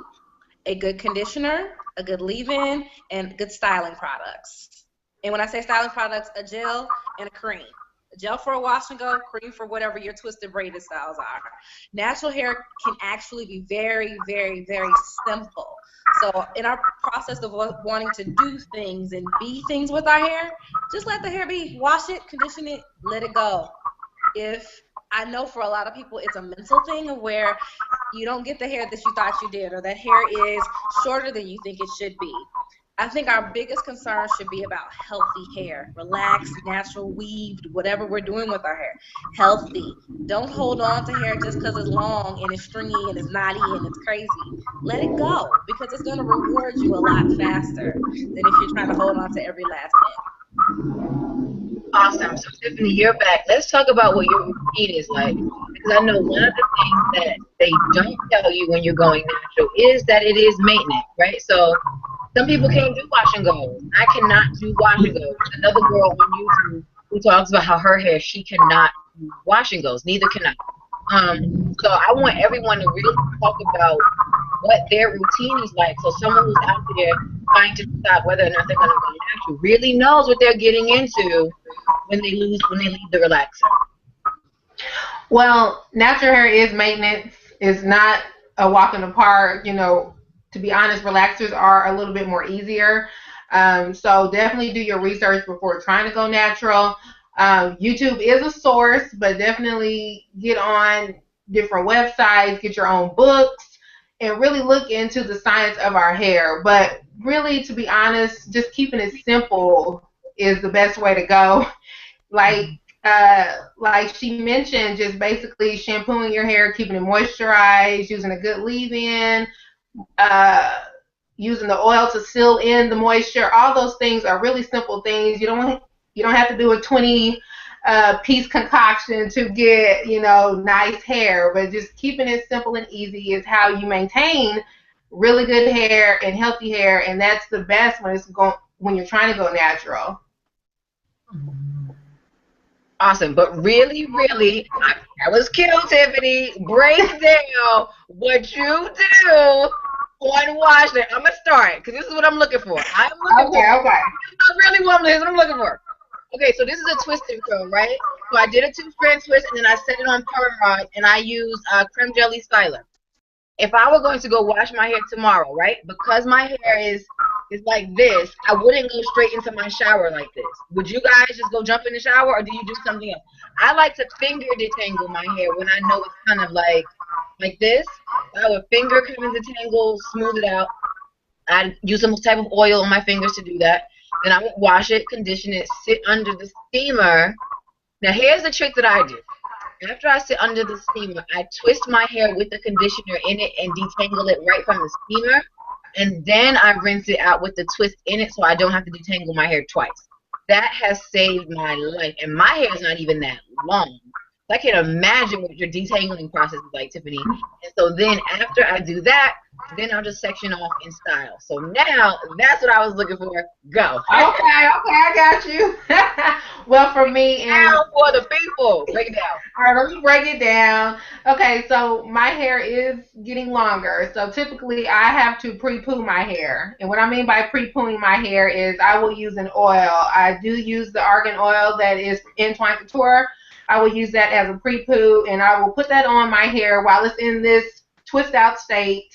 a good conditioner, a good leave-in, and good styling products. And when I say styling products, a gel and a cream. A gel for a wash and go, cream for whatever your twisted braided styles are. Natural hair can actually be very, very, very simple. So in our process of wanting to do things and be things with our hair, just let the hair be. Wash it, condition it, let it go. I know for a lot of people it's a mental thing of where you don't get the hair that you thought you did, or that hair is shorter than you think it should be. I think our biggest concern should be about healthy hair, relaxed, natural, weaved, whatever we're doing with our hair, healthy. Don't hold on to hair just because it's long and it's stringy and it's knotty and it's crazy. Let it go because it's going to reward you a lot faster than if you're trying to hold on to every last bit. Awesome. So Tiffany, you're back. Let's talk about what your routine is like. Because I know one of the things that they don't tell you when you're going natural is that it is maintenance, right? So some people can't do wash and goes. I cannot do wash and goes. Another girl on YouTube who talks about how her hair, she cannot do wash and goes. Neither can I. So I want everyone to really talk about what their routine is like. So someone who's out there trying to decide whether or not they're going to go natural really knows what they're getting into when they leave the relaxer. Well, natural hair is maintenance. It's not a walk in the park. To be honest, relaxers are a little bit more easier. So definitely do your research before trying to go natural. YouTube is a source, but definitely get on different websites, get your own books, and really look into the science of our hair. But really, to be honest, just keeping it simple is the best way to go. Like she mentioned, just basically shampooing your hair, keeping it moisturized, using a good leave-in, using the oil to seal in the moisture. All those things are really simple things. You don't have to do a 20 piece concoction to get, nice hair, but just keeping it simple and easy is how you maintain really good hair and healthy hair, and that's the best when you're trying to go natural. Awesome, but really, that was cute, Tiffany. Break down what you do on wash day. I'm gonna start because this is what I'm looking for. Okay. I really want this. What I'm looking for. Okay, so this is a twist and curl, right? So I did a 2-strand twist, and then I set it on perm rod, and I used creme jelly styler. If I were going to go wash my hair tomorrow, right? Because my hair is like this, I wouldn't go straight into my shower like this. Would you guys just go jump in the shower, or do you do something else? I like to finger detangle my hair when I know it's kind of like this. I would finger kind of detangle, smooth it out. I'd use some type of oil on my fingers to do that. Then I would wash it, condition it, sit under the steamer. Now here's the trick that I do. After I sit under the steamer, I twist my hair with the conditioner in it and detangle it right from the steamer. And then I rinse it out with the twist in it so I don't have to detangle my hair twice. That has saved my life. And my hair is not even that long. So I can imagine what your detangling process is like, Tiffany. And so then after I do that, then I'll just section off in style. So now that's what I was looking for. Go. Okay, I got you. Well, for me, now for the people, break it down. All right, let me break it down. Okay, so my hair is getting longer. So typically I have to pre-poo my hair. And what I mean by pre-pooing my hair is I will use an oil. I do use the argan oil that is in Twine Couture. I will use that as a pre-poo, and I will put that on my hair while it's in this twist out state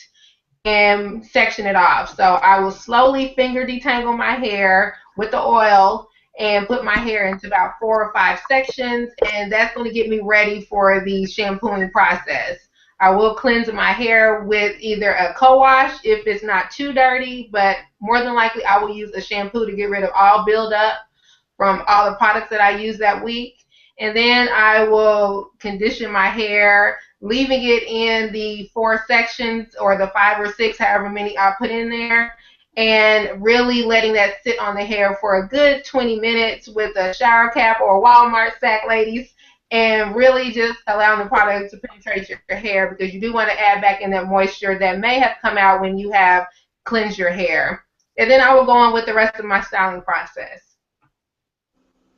and section it off. So I will slowly finger detangle my hair with the oil and put my hair into about 4 or 5 sections, and that's going to get me ready for the shampooing process. I will cleanse my hair with either a co-wash if it's not too dirty, but more than likely I will use a shampoo to get rid of all buildup from all the products that I use that week. And then I will condition my hair, leaving it in the 4 sections or the 5 or 6, however many I put in there, and really letting that sit on the hair for a good 20 minutes with a shower cap or a Walmart sack, ladies, and really just allowing the product to penetrate your hair, because you do want to add back in that moisture that may have come out when you have cleansed your hair. And then I will go on with the rest of my styling process.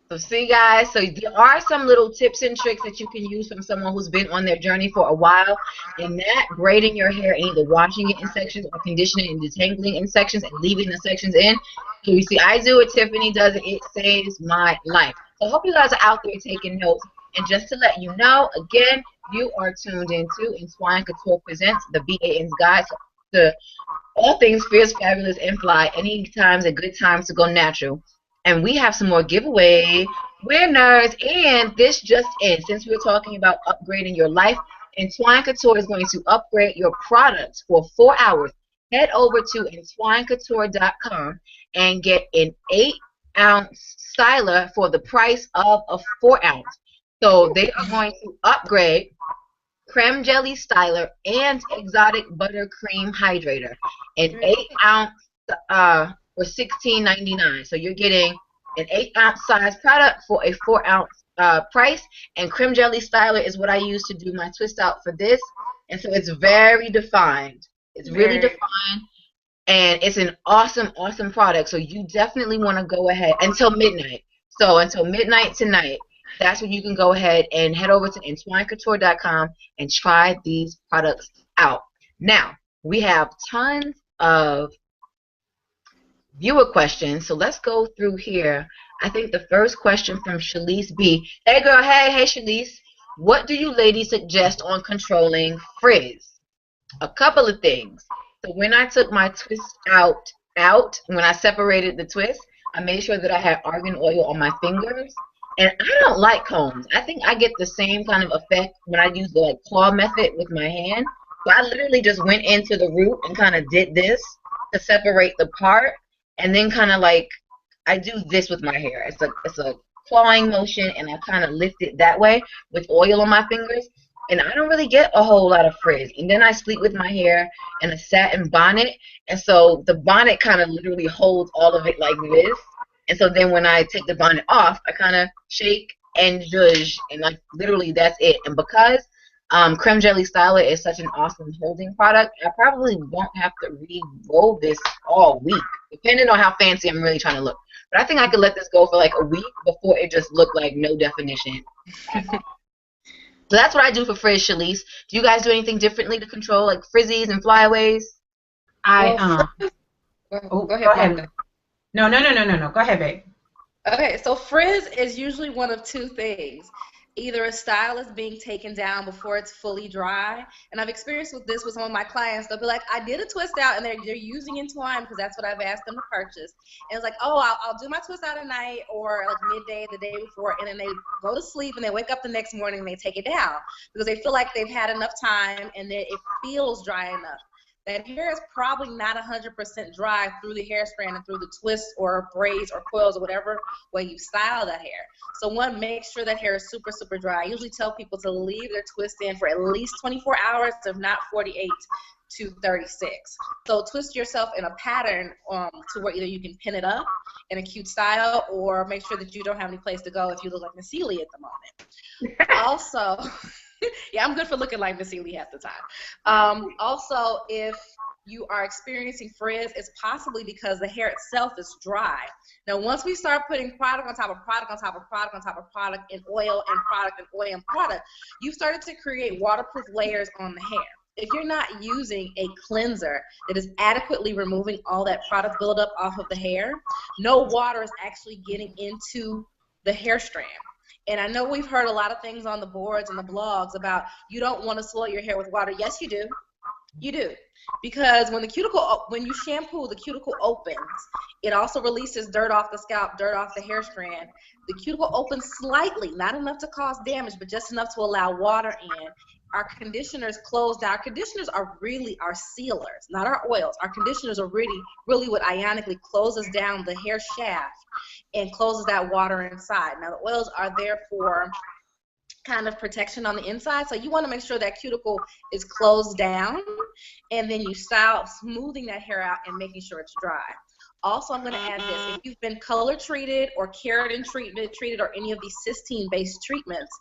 So see, guys, so there are some little tips and tricks that you can use from someone who's been on their journey for a while. And that braiding your hair, either washing it in sections or conditioning and detangling in sections and leaving the sections in. So you see, I do it, Tiffany does it. It saves my life. So I hope you guys are out there taking notes. And just to let you know, again, you are tuned into Twine Couture Presents, the BAN's Guide to all things fierce, fabulous, and fly. Anytime's a good time to go natural. And we have some more giveaway winners. And this just in, since we're talking about upgrading your life, and Twine Couture is going to upgrade your products for 4 hours. Head over to entwinecouture.com and get an 8-ounce styler for the price of a 4-ounce. So they are going to upgrade creme jelly styler and exotic buttercream hydrator. An 8-ounce for $16.99. So you're getting an 8-ounce size product for a 4-ounce price. And creme jelly styler is what I use to do my twist out for this. And so it's very defined. It's really defined. And it's an awesome, awesome product. So you definitely want to go ahead until midnight. So until midnight tonight, that's when you can go ahead and head over to entwinecouture.com and try these products out. Now, we have tons of viewer questions, so let's go through here. I think the first question from Shalise B. Hey girl, hey Shalise. What do you ladies suggest on controlling frizz? A couple of things. So when I took my twist out, when I separated the twist, I made sure that I had argan oil on my fingers. And I don't like combs. I think I get the same kind of effect when I use the claw method with my hand. So I literally just went into the root and kind of did this to separate the part. And then kind of I do this with my hair. It's a clawing motion, and I kind of lift it that way with oil on my fingers. and I don't really get a whole lot of frizz. And then I sleep with my hair in a satin bonnet, and so the bonnet kind of literally holds all of it like this. And so then when I take the bonnet off, I kind of shake and zhuzh, and like literally that's it. And because Creme Jelly Styler is such an awesome holding product, I probably won't have to re-roll this all week, depending on how fancy I'm really trying to look. But I think I could let this go for like a week before it just looked like no definition. So that's what I do for frizz, Shalise. Do you guys do anything differently to control like frizzies and flyaways? I Go ahead, go ahead. Blanca. No. Go ahead, babe. Okay, so frizz is usually one of two things. Either a style is being taken down before it's fully dry, and I've experienced with this with some of my clients. They'll be like, I did a twist out, and they're using Entwine because that's what I've asked them to purchase. And it's like, oh, I'll do my twist out at night or like midday the day before, and then they go to sleep and they wake up the next morning and they take it down because they feel like they've had enough time and that it feels dry enough. That hair is probably not 100% dry through the hair strand and through the twists or braids or coils or whatever way you style that hair. So one, make sure that hair is super, super dry. I usually tell people to leave their twist in for at least 24 hours, if not 48 to 36. So twist yourself in a pattern to where either you can pin it up in a cute style or make sure that you don't have any place to go if you look like Miss Sealy at the moment. Also, yeah, I'm good for looking like Miss Sealy half the time. Also, if you are experiencing frizz, it's possibly because the hair itself is dry. Now, once we start putting product on top of product on top of product on top of product and oil and product and oil and product, you've started to create waterproof layers on the hair. If you're not using a cleanser that is adequately removing all that product buildup off of the hair, no water is actually getting into the hair strand. And I know we've heard a lot of things on the boards and the blogs about you don't want to soil your hair with water. Yes, you do. You do. Because when you shampoo, the cuticle opens. It also releases dirt off the scalp, dirt off the hair strand. The cuticle opens slightly, not enough to cause damage, but just enough to allow water in. Our conditioners close down. Our conditioners are really our sealers, not our oils. Our conditioners are really what ionically closes down the hair shaft and closes that water inside. Now, the oils are there for kind of protection on the inside, so you want to make sure that cuticle is closed down, and then you style smoothing that hair out and making sure it's dry. Also, I'm going to add this. If you've been color treated or keratin treated or any of these cysteine-based treatments,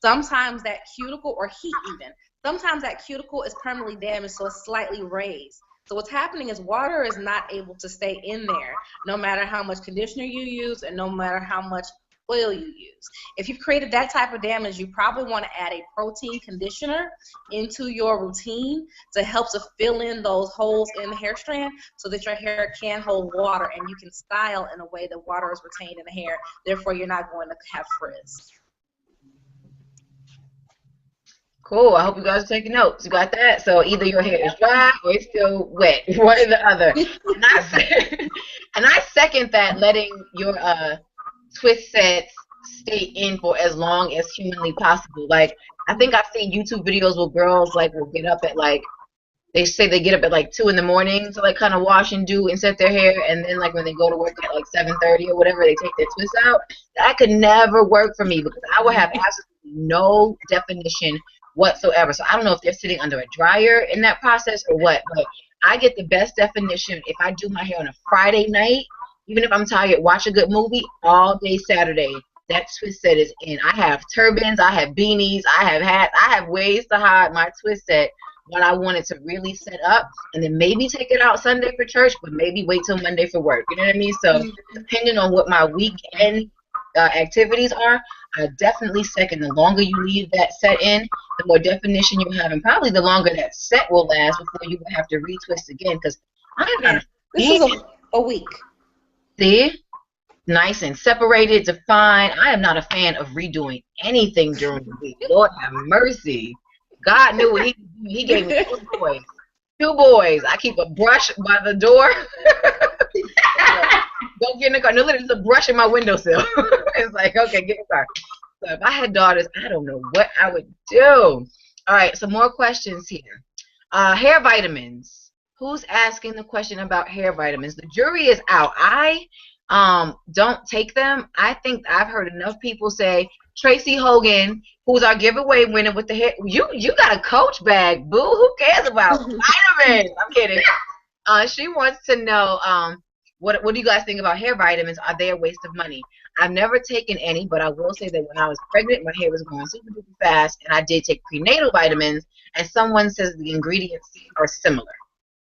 sometimes that cuticle, or heat even, sometimes that cuticle is permanently damaged, so it's slightly raised. So what's happening is water is not able to stay in there, no matter how much conditioner you use and no matter how much oil you use. If you've created that type of damage, you probably want to add a protein conditioner into your routine to help to fill in those holes in the hair strand so that your hair can hold water and you can style in a way that water is retained in the hair. Therefore, you're not going to have frizz. Cool. I hope you guys are taking notes. You got that? So either your hair is dry or it's still wet. One or the other. And I second that, letting your twist sets stay in for as long as humanly possible. Like, I think I've seen YouTube videos where girls like will get up at like, they say they get up at like 2 in the morning to like kind of wash and do and set their hair, and then like when they go to work at like 7:30 or whatever, they take their twist out. That could never work for me because I would have absolutely no definition whatsoever. So I don't know if they're sitting under a dryer in that process or what, but I get the best definition if I do my hair on a Friday night. Even if I'm tired, watch a good movie all day Saturday. That twist set is in. I have turbans, I have beanies, I have hats, I have ways to hide my twist set when I want it to really set up, and then maybe take it out Sunday for church, but maybe wait till Monday for work. You know what I mean? So depending on what my weekend activities are, I definitely second the longer you leave that set in, the more definition you have, and probably the longer that set will last before you will have to retwist again. Because I am not This is a week. See? Nice and separated, defined. I am not a fan of redoing anything during the week. Lord have mercy. God knew what he gave me 2 boys. 2 boys. I keep a brush by the door. Don't get in the car. No, literally, there's a brush in my windowsill. It's like, okay, get in the car. So if I had daughters, I don't know what I would do. All right, some more questions here. Hair vitamins. Who's asking the question about hair vitamins? The jury is out. I don't take them. I think I've heard enough people say Tracy Hogan, who's our giveaway winner with the hair. You got a Coach bag, boo. Who cares about vitamins? I'm kidding. She wants to know what do you guys think about hair vitamins? Are they a waste of money? I've never taken any, but I will say that when I was pregnant, my hair was growing super duper fast, and I did take prenatal vitamins, and someone says the ingredients are similar.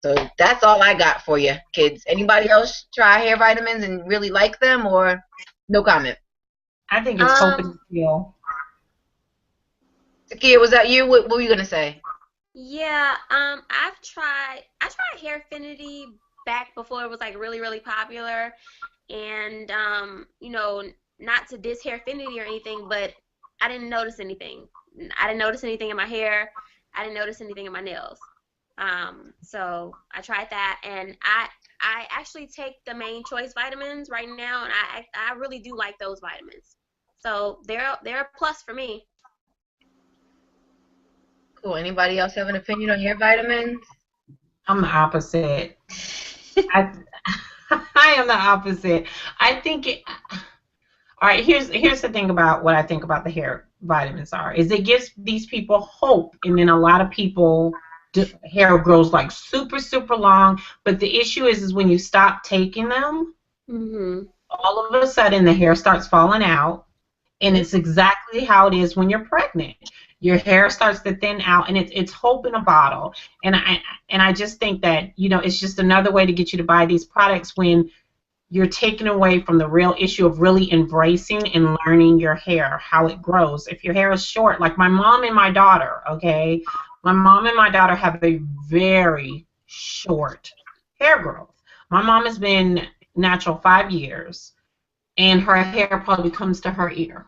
So that's all I got for you, kids. Anybody else try hair vitamins and really like them, or no comment? I think it's hope and heal. Takia, was that you? What were you gonna say? Yeah, I tried Hair Affinity back before it was like really, really popular. And you know, not to diss Hair Affinity or anything, but I didn't notice anything. I didn't notice anything in my hair. I didn't notice anything in my nails. So I tried that, and I actually take the Main Choice vitamins right now, and I really do like those vitamins. So they're a plus for me. Cool. Anybody else have an opinion on hair vitamins? I'm the opposite. I am the opposite. I think all right, here's the thing about what I think about the hair vitamins is it gives these people hope, and then a lot of people hair grows like super, super long, but the issue is when you stop taking them, all of a sudden the hair starts falling out, and it's exactly how it is when you're pregnant. Your hair starts to thin out, and it's hope in a bottle. And I just think that, you know, it's just another way to get you to buy these products when you're taken away from the real issue of really embracing and learning your hair, how it grows. If your hair is short, like my mom and my daughter, okay? My mom and my daughter have a very short hair growth. My mom has been natural 5 years, and her hair probably comes to her ear.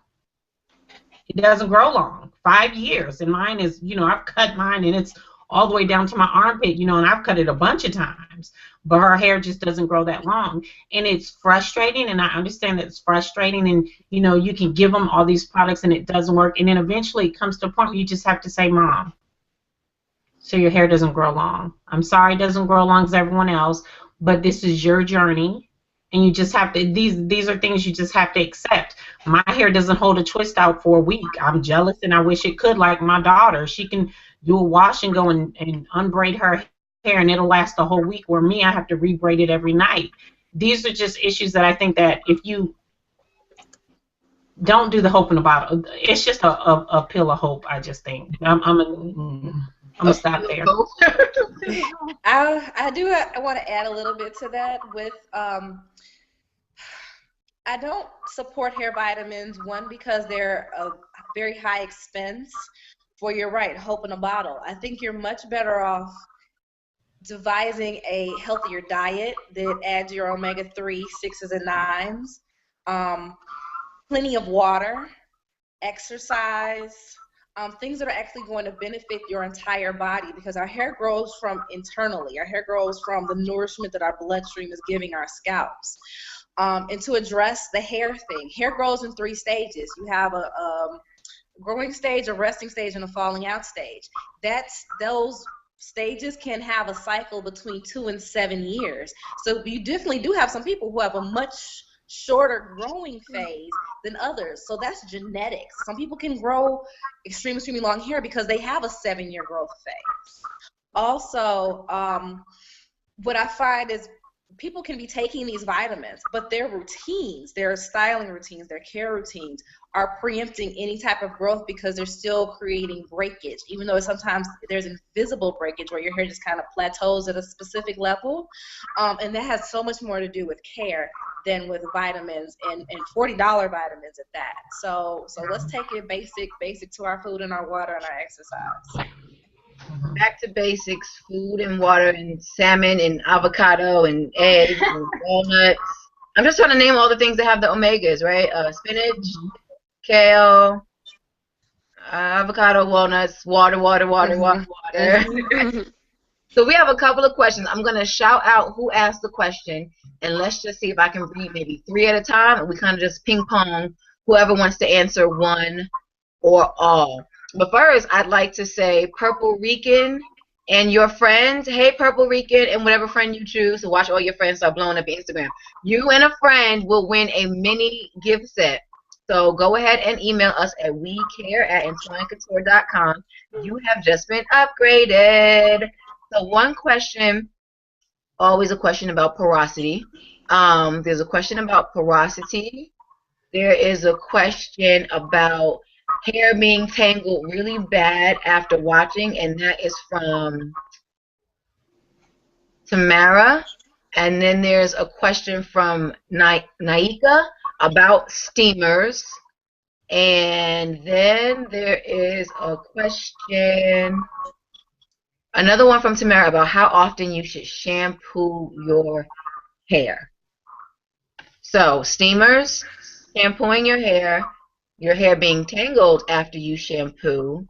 It doesn't grow long. 5 years. And mine is, you know, I've cut mine, and it's all the way down to my armpit, you know, and I've cut it a bunch of times. But her hair just doesn't grow that long. And it's frustrating, and I understand that it's frustrating, and, you know, you can give them all these products, and it doesn't work. And then eventually it comes to a point where you just have to say, Mom, so your hair doesn't grow long. I'm sorry it doesn't grow long as everyone else, but this is your journey, and you just have to, these are things you just have to accept. My hair doesn't hold a twist out for a week. I'm jealous, and I wish it could, like my daughter. She can do a wash and go and unbraid her hair, and it'll last the whole week, where me, I have to rebraid it every night. These are just issues that I think that if you don't do the hope in the bottle, it's just a pill of hope, I just think. I'm gonna stop there. I want to add a little bit to that with I don't support hair vitamins, one, because they're a very high expense for, you're right, hope in a bottle. I think you're much better off devising a healthier diet that adds your omega-3, 6s, and 9s, plenty of water, exercise, things that are actually going to benefit your entire body, because our hair grows from internally. Our hair grows from the nourishment that our bloodstream is giving our scalps. And to address the hair thing, hair grows in 3 stages. You have a growing stage, a resting stage, and a falling out stage. Those stages can have a cycle between 2 and 7 years. So you definitely do have some people who have a much shorter growing phase than others. So that's genetics. Some people can grow extremely long hair because they have a 7-year growth phase. Also, what I find is people can be taking these vitamins, but their routines, their styling routines, their care routines are preempting any type of growth, because they're still creating breakage, even though sometimes there's invisible breakage where your hair just kind of plateaus at a specific level. And that has so much more to do with care than with vitamins, and $40 vitamins at that. So let's take it basic to our food and our water and our exercise. Back to basics: food and water, and salmon, and avocado, and eggs, and walnuts. I'm just trying to name all the things that have the omegas, right? Spinach, kale, avocado, walnuts, water. So we have a couple of questions. I'm going to shout out who asked the question, and let's just see if I can read maybe 3 at a time, and we kind of just ping pong whoever wants to answer one or all. But first, I'd like to say Purple Rican and your friends. Hey, Purple Rican, and whatever friend you choose. So watch all your friends start blowing up your Instagram. You and a friend will win a mini gift set So go ahead and email us at wecare@entwinecouture.com. You have just been upgraded. So one question, always a question about porosity. There's a question about porosity. There is a question about hair being tangled really bad after watching, and that is from Tamara. And then there's a question from Naika about steamers. And then there is a question, another one from Tamara about how often you should shampoo your hair. So, steamers, shampooing your hair being tangled after you shampoo,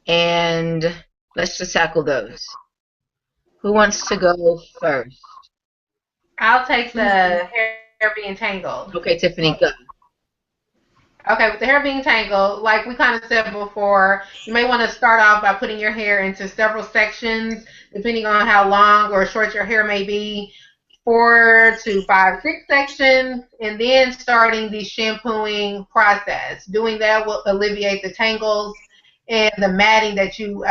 and let's just tackle those. Who wants to go first? I'll take the hair being tangled. Okay, Tiffany, go. Okay, with the hair being tangled, like we kind of said before, you may want to start off by putting your hair into several sections, depending on how long or short your hair may be. 4 to 5, 6 sections, and then starting the shampooing process. Doing that will alleviate the tangles and the matting that you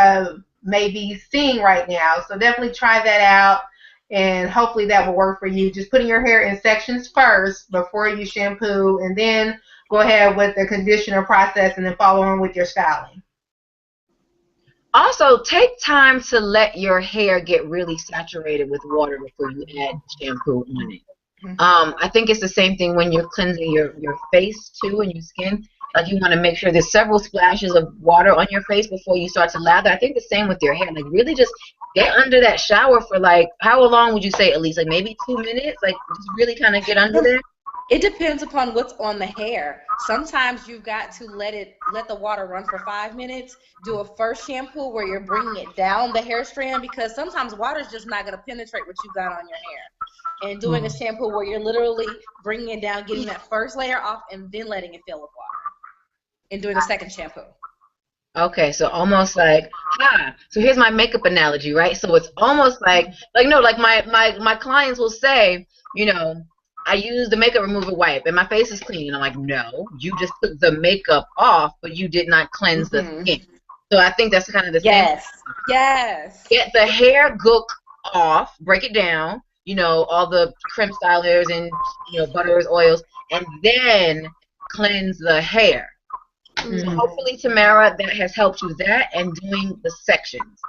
may be seeing right now. So definitely try that out, and hopefully that will work for you. Just putting your hair in sections first before you shampoo, and then go ahead with the conditioner process, and then follow on with your styling. Also, take time to let your hair get really saturated with water before you add shampoo on it. I think it's the same thing when you're cleansing your face too and your skin. Like you want to make sure there's several splashes of water on your face before you start to lather. I think the same with your hair. Like really just get under that shower for like, how long would you say at least? Like maybe 2 minutes? Like just really kind of get under there? It depends upon what's on the hair. Sometimes you've got to let the water run for 5 minutes. Do a first shampoo where you're bringing it down the hair strand, because sometimes water's just not going to penetrate what you got on your hair. And doing a shampoo where you're literally bringing it down, getting that first layer off, and then letting it fill with water. And doing a second shampoo. Okay, so almost like, so here's my makeup analogy, right? So it's almost like my clients will say, you know, I use the makeup remover wipe and my face is clean. And I'm like, no, you just took the makeup off, but you did not cleanse the skin. So I think that's kind of the same. Yes. Get the hair gook off, break it down, you know, all the creme stylers and, you know, butters, oils, and then cleanse the hair. So hopefully, Tamara, that has helped you that and doing the sections.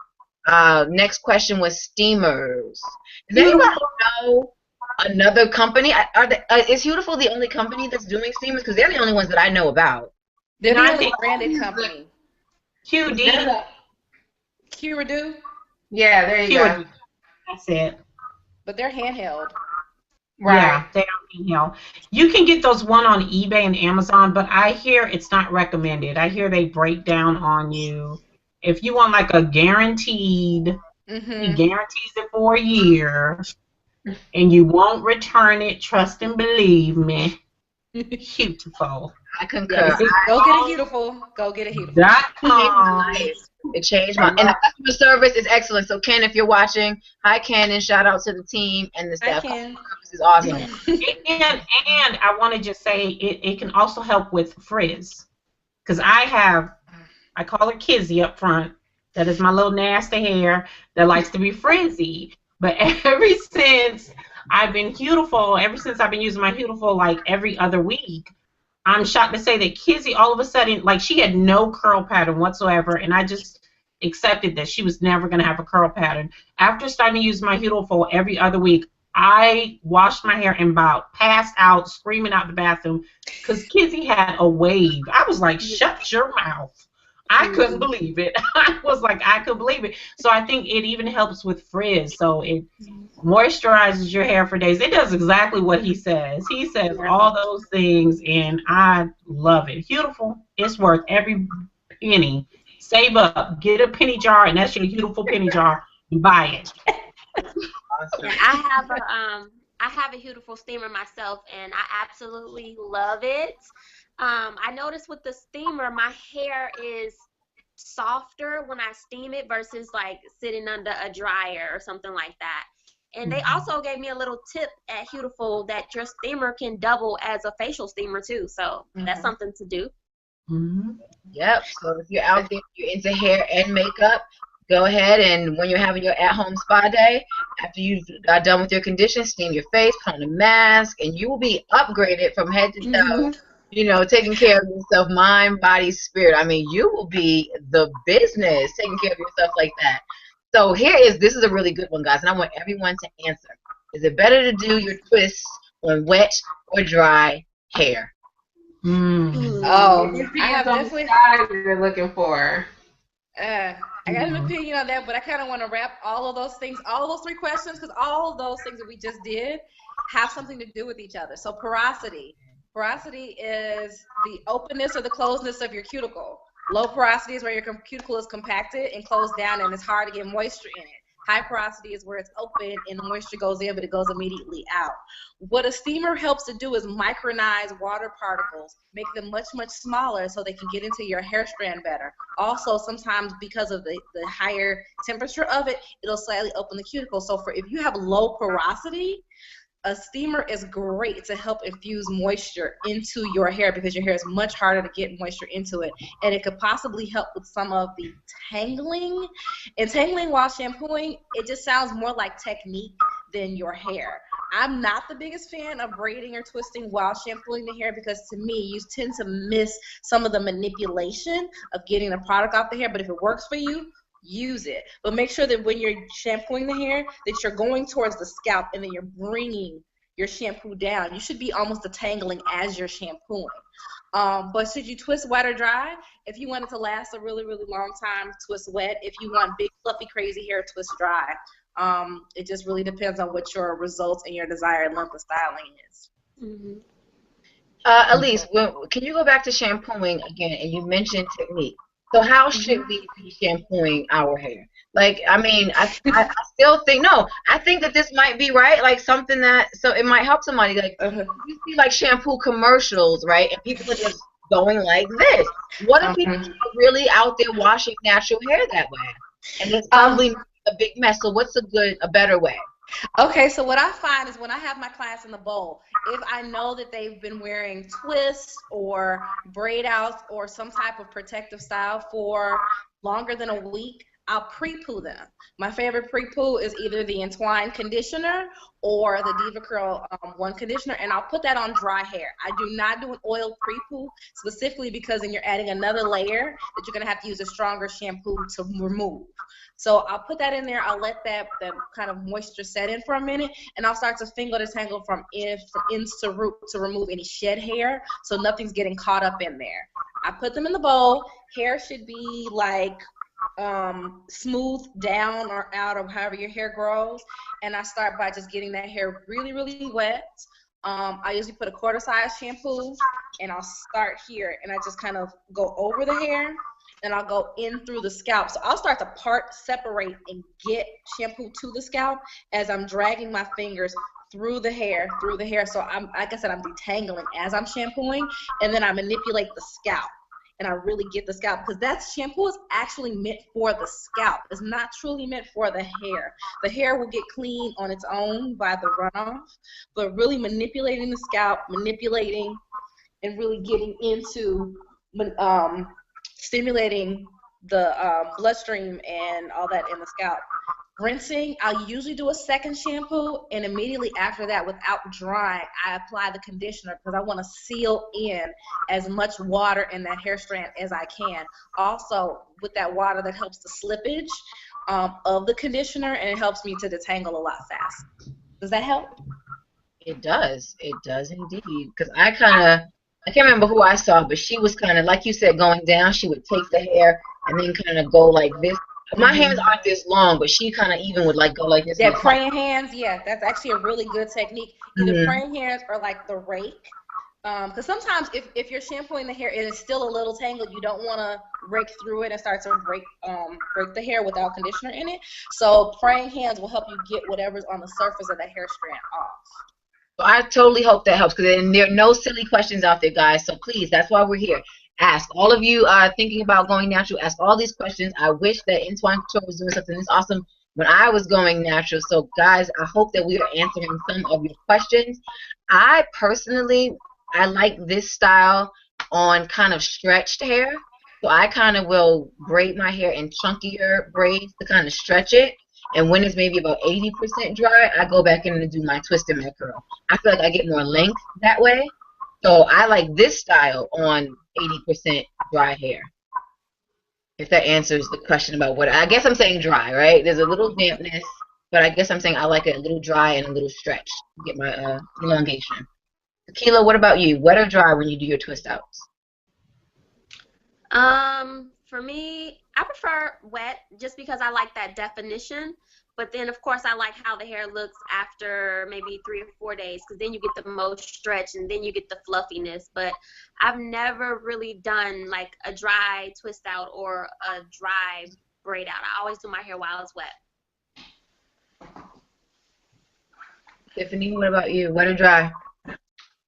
Next question was steamers. Does anybody know another company? Is Beautiful the only company that's doing steamers? Because they're the only ones that I know about. They're the only branded company. QD. Q-Redo? Yeah, there you go. That's it. But they're handheld. Right. Yeah, they are handheld. You can get those one on eBay and Amazon, but I hear it's not recommended. I hear they break down on you. If you want like a guaranteed, he guarantees it for a year, and you won't return it. Trust and believe me. Beautiful. I concur. Go get a Beautiful. Go get a Beautiful. It changed my, and the customer service is excellent. So Ken, if you're watching, hi Ken, and shout out to the team and the staff. Customer service is awesome. And I want to just say it can also help with frizz, because I call her Kizzy up front. That is my little nasty hair that likes to be frizzy. But ever since I've been Beautiful, ever since I've been using my Beautiful like every other week, I'm shocked to say that Kizzy all of a sudden, like she had no curl pattern whatsoever, and I just accepted that she was never going to have a curl pattern. After starting to use my Beautiful every other week, I washed my hair and about passed out screaming out the bathroom because Kizzy had a wave. I was like, shut your mouth. I couldn't believe it. I was like, I couldn't believe it. So I think it even helps with frizz. So it moisturizes your hair for days. It does exactly what he says. He says all those things, and I love it. Beautiful. It's worth every penny. Save up. Get a penny jar, and that's your Beautiful penny jar. And buy it. Awesome. I have a Beautiful steamer myself, and I absolutely love it. I noticed with the steamer, my hair is softer when I steam it versus like sitting under a dryer or something like that. And they also gave me a little tip at Beautiful that your steamer can double as a facial steamer too. So that's something to do. Yep. So if you're out there, you're into hair and makeup, go ahead and when you're having your at-home spa day, after you got done with your condition, steam your face, put on a mask, and you will be upgraded from head to toe. You know, taking care of yourself, mind, body, spirit. I mean, you will be the business taking care of yourself like that. So this is a really good one, guys, and I want everyone to answer. Is it better to do your twists on wet or dry hair? Oh, I have definitely style you're looking for. I got an opinion on that, but I kind of want to wrap all of those things, all those 3 questions, because all of those things that we just did have something to do with each other. So porosity. Porosity is the openness or the closedness of your cuticle. Low porosity is where your cuticle is compacted and closed down and it's hard to get moisture in it. High porosity is where it's open and the moisture goes in, but it goes immediately out. What a steamer helps to do is micronize water particles, make them much, much smaller so they can get into your hair strand better. Also, sometimes because of the higher temperature of it, it'll slightly open the cuticle. So if you have low porosity, a steamer is great to help infuse moisture into your hair because your hair is much harder to get moisture into it. And it could possibly help with some of the tangling. And tangling while shampooing, it just sounds more like technique than your hair. I'm not the biggest fan of braiding or twisting while shampooing the hair because to me, you tend to miss some of the manipulation of getting the product off the hair. But if it works for you, use it. But make sure that when you're shampooing the hair that you're going towards the scalp and then you're bringing your shampoo down. You should be almost detangling as you're shampooing. But should you twist wet or dry? If you want it to last a really, really long time, twist wet. If you want big, fluffy, crazy hair, twist dry. It just really depends on what your results and your desired length of styling is. Elise, can you go back to shampooing again? And you mentioned technique. So how should we be shampooing our hair? Like, I mean, I still think, I think that this might be right, like something so it might help somebody. Like, you see like shampoo commercials, right? And people are just going like this. What if people are really out there washing natural hair that way? And it's probably a big mess. So what's a better way? Okay, so what I find is when I have my clients in the bowl, if I know that they've been wearing twists or braid outs or some type of protective style for longer than a week, I'll pre-poo them. My favorite pre-poo is either the Entwine conditioner or the Diva Curl 1 conditioner, and I'll put that on dry hair. I do not do an oil pre-poo specifically because then you're adding another layer that you're going to have to use a stronger shampoo to remove. So I'll put that in there. I'll let that kind of moisture set in for a minute, and I'll start to finger detangle from ends to root to remove any shed hair so nothing's getting caught up in there. I put them in the bowl. Hair should be like smooth down or out or however your hair grows, and I start by just getting that hair really, really wet. I usually put a quarter size shampoo, and I'll start here, and I just kind of go over the hair. And I'll go in through the scalp. So I'll start to separate, and get shampoo to the scalp as I'm dragging my fingers through the hair. So like I said, I'm detangling as I'm shampooing, and then I manipulate the scalp. And I really get the scalp because shampoo is actually meant for the scalp. It's not truly meant for the hair. The hair will get clean on its own by the runoff, but really manipulating the scalp, and really getting into stimulating the bloodstream and all that in the scalp. Rinsing, I'll usually do a second shampoo, and immediately after that, without drying, I apply the conditioner because I want to seal in as much water in that hair strand as I can. Also, with that water, that helps the slippage of the conditioner, and it helps me to detangle a lot faster. Does that help? It does. It does indeed. Because I can't remember who I saw, but she was kind of, like you said, going down. She would take the hair and then kind of go like this. My hands aren't this long, but she kind of even would like go like this. Yeah, praying hands, yeah, that's actually a really good technique. Either praying hands or like the rake. Because sometimes if you're shampooing the hair and it's still a little tangled, you don't want to rake through it and start to break the hair without conditioner in it. So praying hands will help you get whatever's on the surface of the hair strand off. So I totally hope that helps, because there are no silly questions out there, guys. So please, that's why we're here. Ask. All of you thinking about going natural, ask all these questions. I wish that Entwine Couture was doing something this awesome when I was going natural. So guys, I hope that we are answering some of your questions. I personally, I like this style on kind of stretched hair. So I kind of will braid my hair in chunkier braids to kind of stretch it. And when it's maybe about 80% dry, I go back in and do my twist and my curl. I feel like I get more length that way. So I like this style on 80% dry hair. If that answers the question about what, I guess I'm saying dry, right? There's a little dampness, but I guess I'm saying I like it a little dry and a little stretched to get my elongation. Tequila, what about you? Wet or dry when you do your twist outs? For me, I prefer wet just because I like that definition. But then, of course, I like how the hair looks after maybe 3 or 4 days, because then you get the most stretch and then you get the fluffiness. But I've never really done like a dry twist out or a dry braid out. I always do my hair while it's wet. Tiffany, what about you? Wet or dry?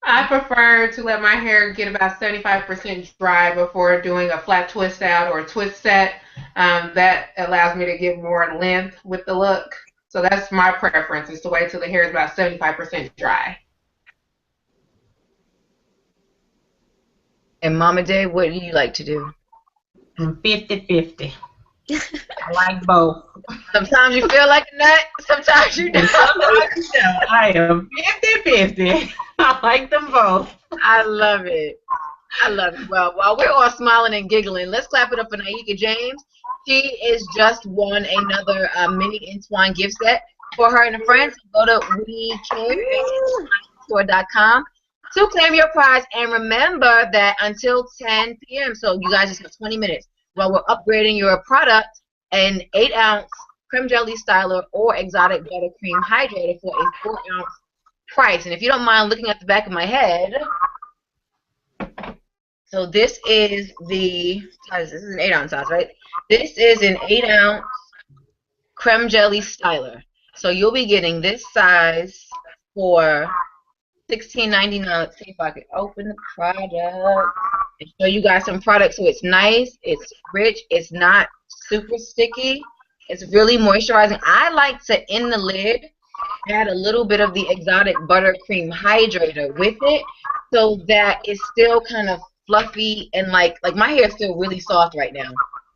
I prefer to let my hair get about 75% dry before doing a flat twist out or a twist set. That allows me to get more length with the look. So that's my preference, is to wait till the hair is about 75% dry. And Mama Day, what do you like to do? 50-50. I like both. Sometimes you feel like a nut, sometimes you don't. I am 50-50. I like them both. I love it. I love it. Well, while we're all smiling and giggling, let's clap it up for Naika James. She is just won another mini Entwine gift set for her and her friends. Go to WeCare.com to claim your prize. And remember that until 10 p.m., so you guys just have 20 minutes while we're upgrading your product, an 8-ounce creme jelly styler or exotic buttercream hydrator for a 4-ounce price. And if you don't mind looking at the back of my head, so this is the, this is an 8-ounce size, right? This is an 8-ounce creme jelly styler. So you'll be getting this size for $16.99. Let's see if I can open the product and show you guys some products. So it's nice, it's rich, it's not super sticky, it's really moisturizing. I like to, in the lid, add a little bit of the exotic buttercream hydrator with it, so that it's still kind of fluffy and like my hair is still really soft right now,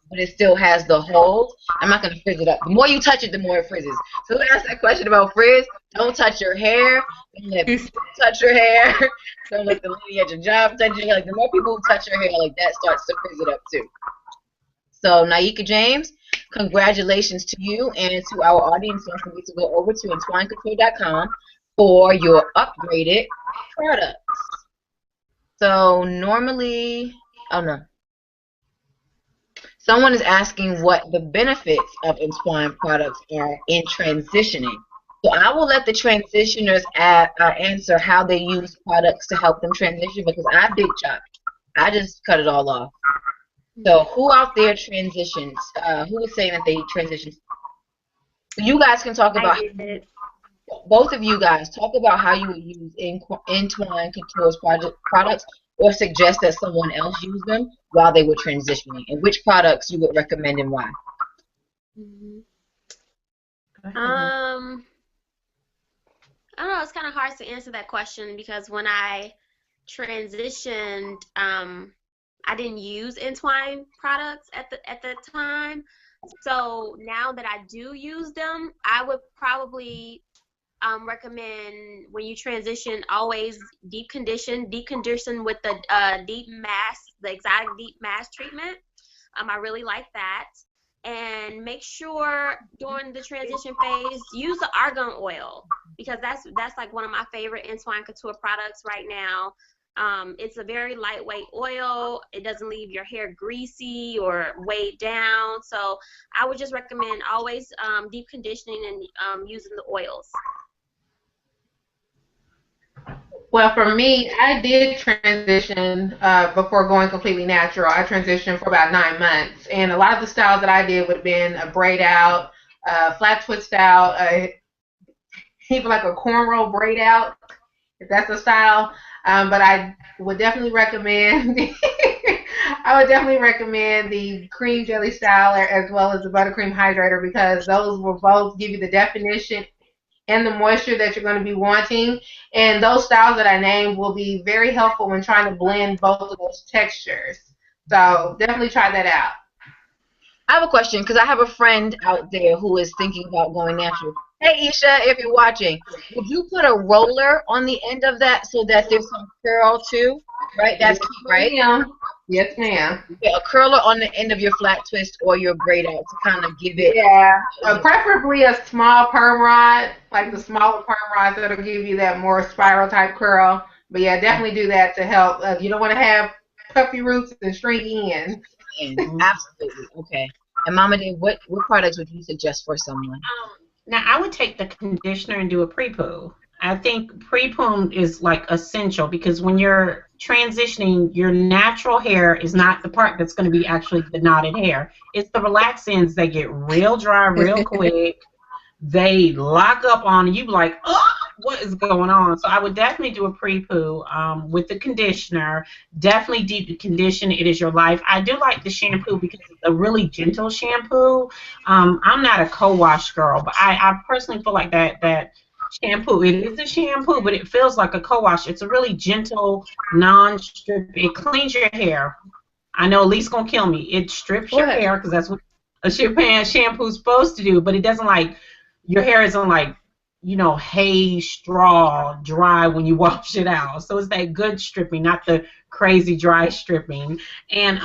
but it still has the hold. I'm not going to frizz it up. The more you touch it, the more it frizzes. So who asked that question about frizz? Don't touch your hair. Don't let people touch your hair. Don't let the lady at your job touch your hair. Like, the more people who touch your hair, like, that starts to frizz it up too. So Naika James, congratulations to you and to our audience. Don't forget to go over to entwinecouture.com for your upgraded products. So normally, oh no. Someone is asking what the benefits of Entwine products are in transitioning. So I will let the transitioners answer how they use products to help them transition, because I big chop. I just cut it all off. So who out there transitions? Who is saying that they transition? You guys can talk about, both of you guys, talk about how you would use Entwine Couture's products, or suggest that someone else use them while they were transitioning, and which products you would recommend and why. I don't know, it's kind of hard to answer that question, because when I transitioned, I didn't use Entwine products at the time. So now that I do use them, I would probably recommend, when you transition, always deep condition with the deep mask, the exotic deep mask treatment. I really like that. And make sure during the transition phase, use the argan oil, because that's like one of my favorite Entwine Couture products right now. It's a very lightweight oil. It doesn't leave your hair greasy or weighed down. So I would just recommend always deep conditioning and using the oils. Well, for me, I did transition before going completely natural. I transitioned for about 9 months, and a lot of the styles that I did would have been a braid out, flat twist out, even like a cornrow braid out, if that's a style. But I would definitely recommend I would definitely recommend the cream jelly styler as well as the buttercream hydrator because those will both give you the definition and the moisture that you're going to be wanting. And those styles that I named will be very helpful when trying to blend both of those textures. So definitely try that out. I have a question because I have a friend out there who is thinking about going natural. Hey, Isha, if you're watching, would you put a roller on the end of that so that there's some curl too? Right? That's Yes, key, right? ma'am. Yes, ma'am. Yeah, a curler on the end of your flat twist or your braid out to kind of give it. Yeah, preferably a small perm rod, like the smaller perm rods that'll give you that more spiral type curl. But yeah, definitely do that to help. You don't want to have puffy roots and stringy ends. Absolutely. Okay. And Mama Day, what products would you suggest for someone? Now, I would take the conditioner and do a pre-poo. I think pre-poo is like essential because when you're transitioning, your natural hair is not the part that's going to be actually the knotted hair. It's the relaxed ends that get real dry real quick. They lock up on you, like, oh, what is going on? So I would definitely do a pre-poo with the conditioner. Definitely deep condition. It is your life. I do like the shampoo because it's a really gentle shampoo. I'm not a co-wash girl, but I personally feel like that shampoo. It is a shampoo, but it feels like a co-wash. It's a really gentle, non-strip. It cleans your hair. I know Elise gonna kill me. It strips your hair because that's what a shampoo is supposed to do, but it doesn't like your hair isn't like, you know, hay straw dry when you wash it out. So it's that good stripping, not the crazy dry stripping. And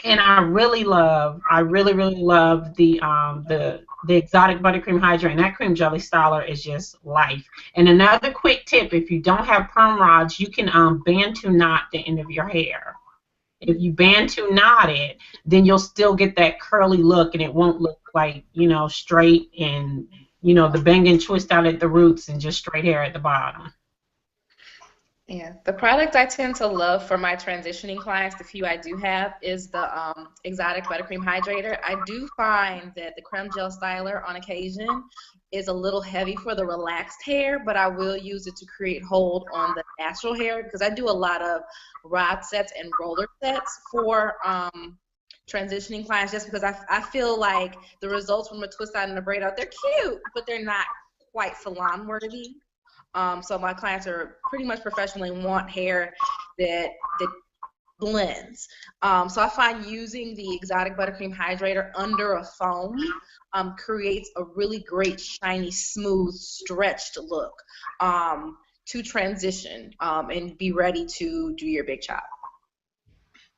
and I really really love the exotic buttercream hydrating. That cream jelly styler is just life. And another quick tip, if you don't have perm rods, you can bantu knot the end of your hair. If you bantu knot it, then you'll still get that curly look, and it won't look like, you know, straight and, you know, the bang and twist out at the roots and just straight hair at the bottom. Yeah, the product I tend to love for my transitioning clients, the few I do have, is the exotic buttercream hydrator. I do find that the creme gel styler on occasion is a little heavy for the relaxed hair, but I will use it to create hold on the natural hair because I do a lot of rod sets and roller sets for transitioning clients just because I feel like the results from a twist out and a braid out, they're cute, but they're not quite salon worthy. So my clients are pretty much professionally want hair that blends. So I find using the exotic buttercream hydrator under a foam creates a really great, shiny, smooth, stretched look to transition and be ready to do your big chop.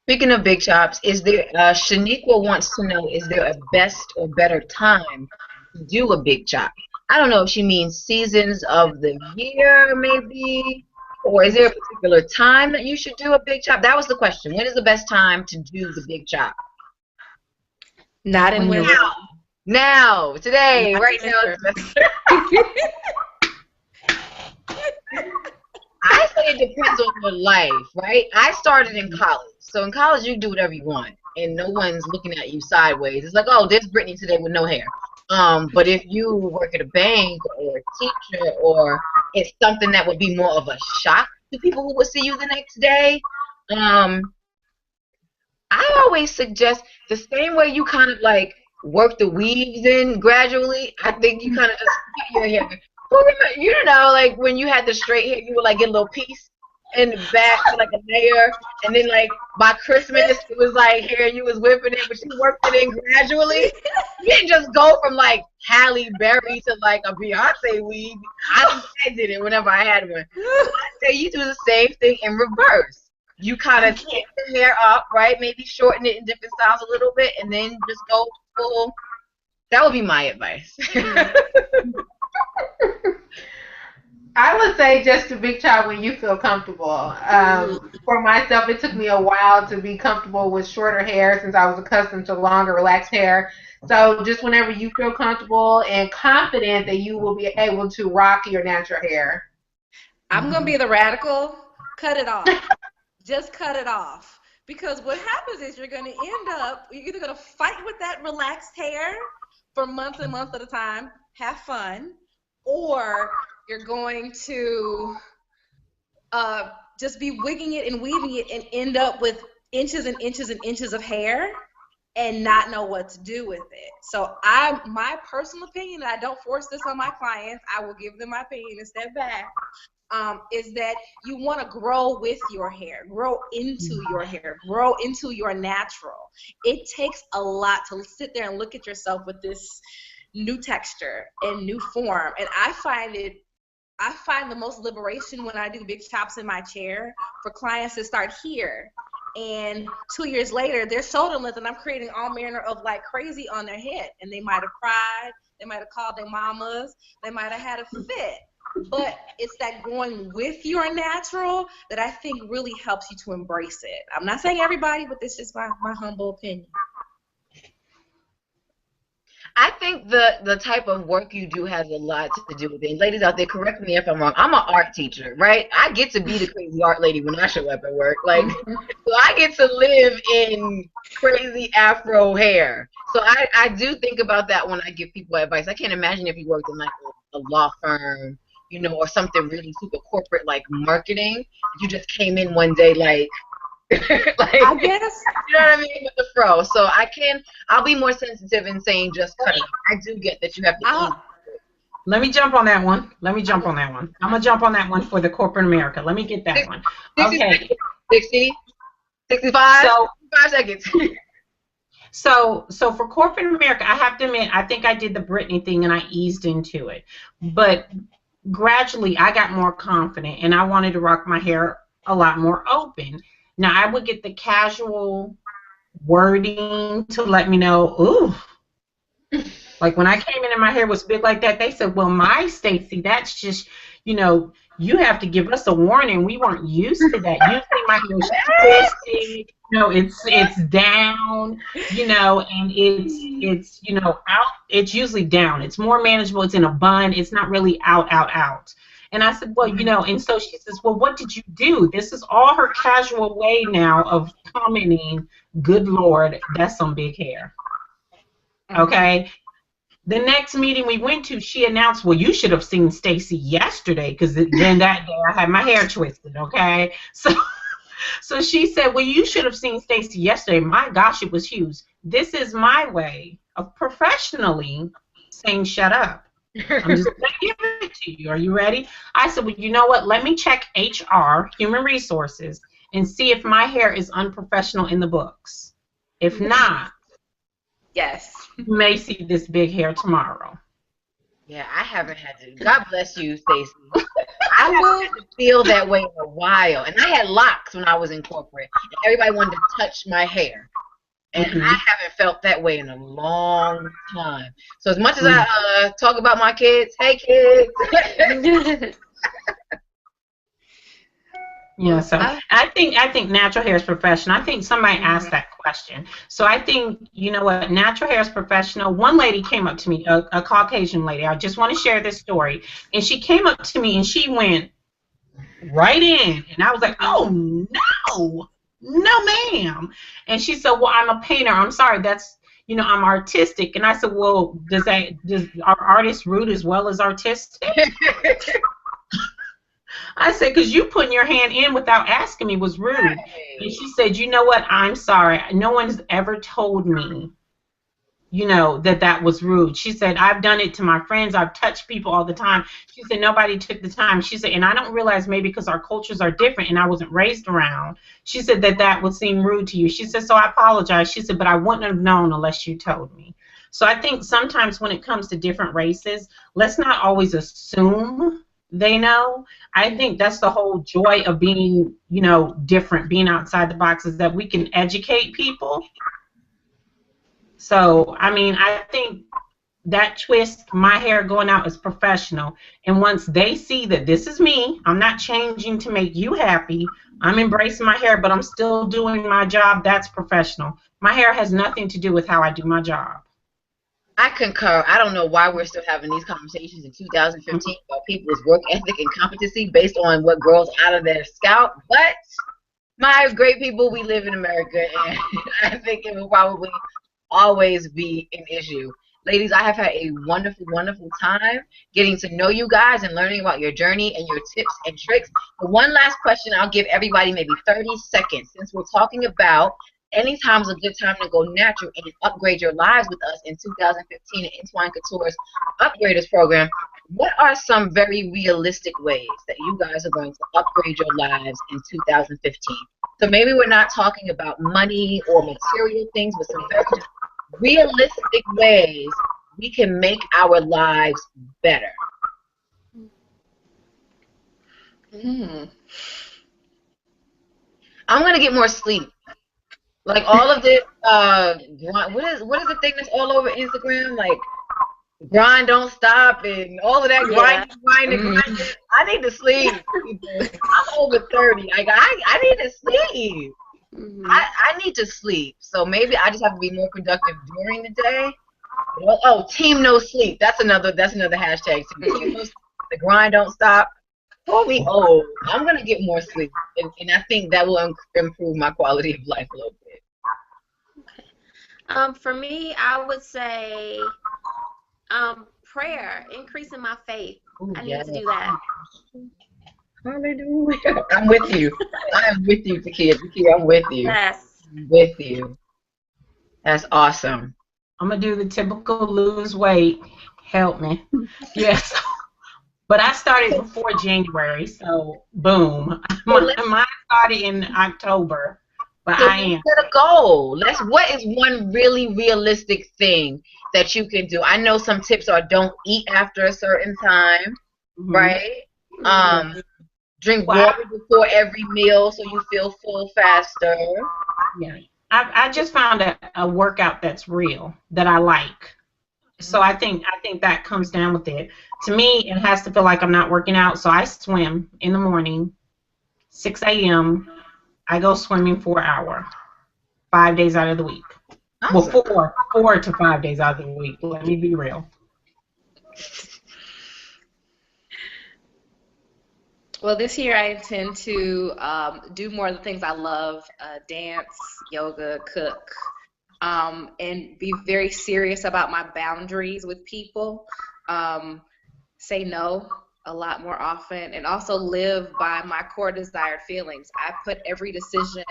Speaking of big chops, is there Shaniqua wants to know, is there a best or better time to do a big chop? I don't know if she means seasons of the year, maybe, or is there a particular time that you should do a big chop? That was the question. When is the best time to do the big chop? Not in winter. Now, today, right now. I say it depends on your life, right? I started in college. So in college, you do whatever you want, and no one's looking at you sideways. It's like, oh, there's Brittany today with no hair. But if you work at a bank or a teacher, or it's something that would be more of a shock to people who would see you the next day, I always suggest the same way you kind of like work the weaves in gradually. I think you kind of just cut your hair. You know, like when you had the straight hair, you would like get a little piece in the back, like a layer, and then like by Christmas it was like here you was whipping it, but you worked it in gradually. You didn't just go from like Halle Berry to like a Beyonce weave. I did it whenever I had one. I say you do the same thing in reverse. You kind of take the hair up, right? Maybe shorten it in different styles a little bit, and then just go full. That would be my advice. I would say just a big chop when you feel comfortable. For myself, it took me a while to be comfortable with shorter hair since I was accustomed to longer, relaxed hair. So just whenever you feel comfortable and confident that you will be able to rock your natural hair. I'm going to be the radical. Cut it off. Just cut it off. Because what happens is you're going to end up, you're either going to fight with that relaxed hair for months and months at a time, have fun, or you're going to just be wigging it and weaving it and end up with inches and inches and inches of hair and not know what to do with it. So my personal opinion, and I don't force this on my clients, I will give them my opinion and step back, is that you want to grow with your hair, grow into your hair, grow into your natural. It takes a lot to sit there and look at yourself with this new texture and new form. And I find the most liberation when I do big chops in my chair for clients to start here. And 2 years later, they're shoulder length, and I'm creating all manner of like crazy on their head. And they might have cried, they might have called their mamas, they might have had a fit. But it's that going with your natural that I think really helps you to embrace it. I'm not saying everybody, but this is my humble opinion. I think the type of work you do has a lot to do with it. And ladies out there, correct me if I'm wrong. I'm an art teacher, right? I get to be the crazy art lady when I show up at work. Like, so I get to live in crazy afro hair. So I do think about that when I give people advice. I can't imagine if you worked in like a law firm, you know, or something really super corporate like marketing. You just came in one day like like, I guess. You know what I mean? With the fro. So I'll be more sensitive in saying just cut it. I do get that you have to Let me jump on that one. I'm going to jump on that one for the corporate America. Let me get that one. Okay. 60, 65, 65 seconds. So for corporate America, I have to admit, I think I did the Britney thing and I eased into it. But gradually, I got more confident and I wanted to rock my hair a lot more open. Now, I would get the casual wording to let me know, ooh. Like when I came in and my hair was big like that, they said, well, my Stacey, that's just, you know, you have to give us a warning. We weren't used to that. Usually my hair is twisted, you know, it's down, you know, and it's, you know, out. It's usually down. It's more manageable. It's in a bun. It's not really out. And I said, well, you know, and so she says, well, what did you do? This is all her casual way now of commenting, good Lord, that's some big hair. Okay? The next meeting we went to, she announced, well, you should have seen Stacey yesterday because then that day I had my hair twisted, okay? So she said, well, you should have seen Stacey yesterday. My gosh, it was huge. This is my way of professionally saying shut up. I'm just going to give it to you. Are you ready? I said, well, you know what? Let me check HR, Human Resources, and see if my hair is unprofessional in the books. If not, yes, you may see this big hair tomorrow. Yeah, I haven't had to. God bless you, Stacey. I haven't had to feel that way in a while. And I had locks when I was in corporate. And everybody wanted to touch my hair. And I haven't felt that way in a long time. So as much as I talk about my kids, hey kids. Yeah, so I think natural hair is professional. I think somebody asked that question. So I think, you know what, natural hair is professional. One lady came up to me, a Caucasian lady. I just want to share this story. And she came up to me and she went right in. And I was like, oh, no, ma'am. And she said, well, I'm a painter. I'm sorry, that's, you know, I'm artistic. And I said, well, does our artists rude as well as artistic? I said, because you putting your hand in without asking me was rude. And she said, you know what, I'm sorry. No one's ever told me, you know, that was rude. She said, I've done it to my friends. I've touched people all the time. She said, nobody took the time. She said, and I don't realize maybe because our cultures are different and I wasn't raised around. She said that would seem rude to you. She said, so I apologize. She said, but I wouldn't have known unless you told me. So I think sometimes when it comes to different races, let's not always assume they know. I think that's the whole joy of being, you know, different, being outside the box, is that we can educate people. So, I mean, I think that twist, my hair going out, is professional. And once they see that this is me, I'm not changing to make you happy, I'm embracing my hair, but I'm still doing my job, that's professional. My hair has nothing to do with how I do my job. I concur. I don't know why we're still having these conversations in 2015 about people's work ethic and competency based on what grows out of their scalp. But my great people, we live in America, and I think it will probably always be an issue. Ladies, I have had a wonderful, wonderful time getting to know you guys and learning about your journey and your tips and tricks. But one last question, I'll give everybody maybe 30 seconds. Since we're talking about anytime's a good time to go natural and upgrade your lives with us in 2015 in Entwine Couture's Upgraders program, what are some very realistic ways that you guys are going to upgrade your lives in 2015? So maybe we're not talking about money or material things, but some very realistic ways we can make our lives better. Hmm. I'm gonna get more sleep. Like all of this, what is the thing that's all over Instagram? Like grind, don't stop, and all of that Yeah. grinding. I need to sleep. People. I'm over 30. Like I need to sleep. Mhm. I need to sleep. So maybe I just have to be more productive during the day. Oh, team no sleep. That's another hashtag. Team no sleep. The grind don't stop. Call me old. I'm gonna get more sleep, and I think that will improve my quality of life a little bit. For me, I would say prayer, increasing my faith. Ooh, I yeah. need to do that. Hallelujah. I'm with you. I am with you, Takia. Takia, I'm with you. Yes. I'm with you. That's awesome. I'm gonna do the typical lose weight. Help me. Yes. But I started before January, so boom. Mine started in October, but So I let's am. set a goal. What is one really realistic thing that you can do? I know some tips are don't eat after a certain time, right? Drink water before every meal so you feel full faster. Yeah. I just found a workout that's real that I like. So I think that comes down with it. To me, it has to feel like I'm not working out. So I swim in the morning, 6 a.m. I go swimming for an hour, 5 days out of the week. Awesome. Well, 4 to 5 days out of the week. Let me be real. Well, this year I intend to do more of the things I love, dance, yoga, cook, and be very serious about my boundaries with people, say no a lot more often, and also live by my core desired feelings. I put every decision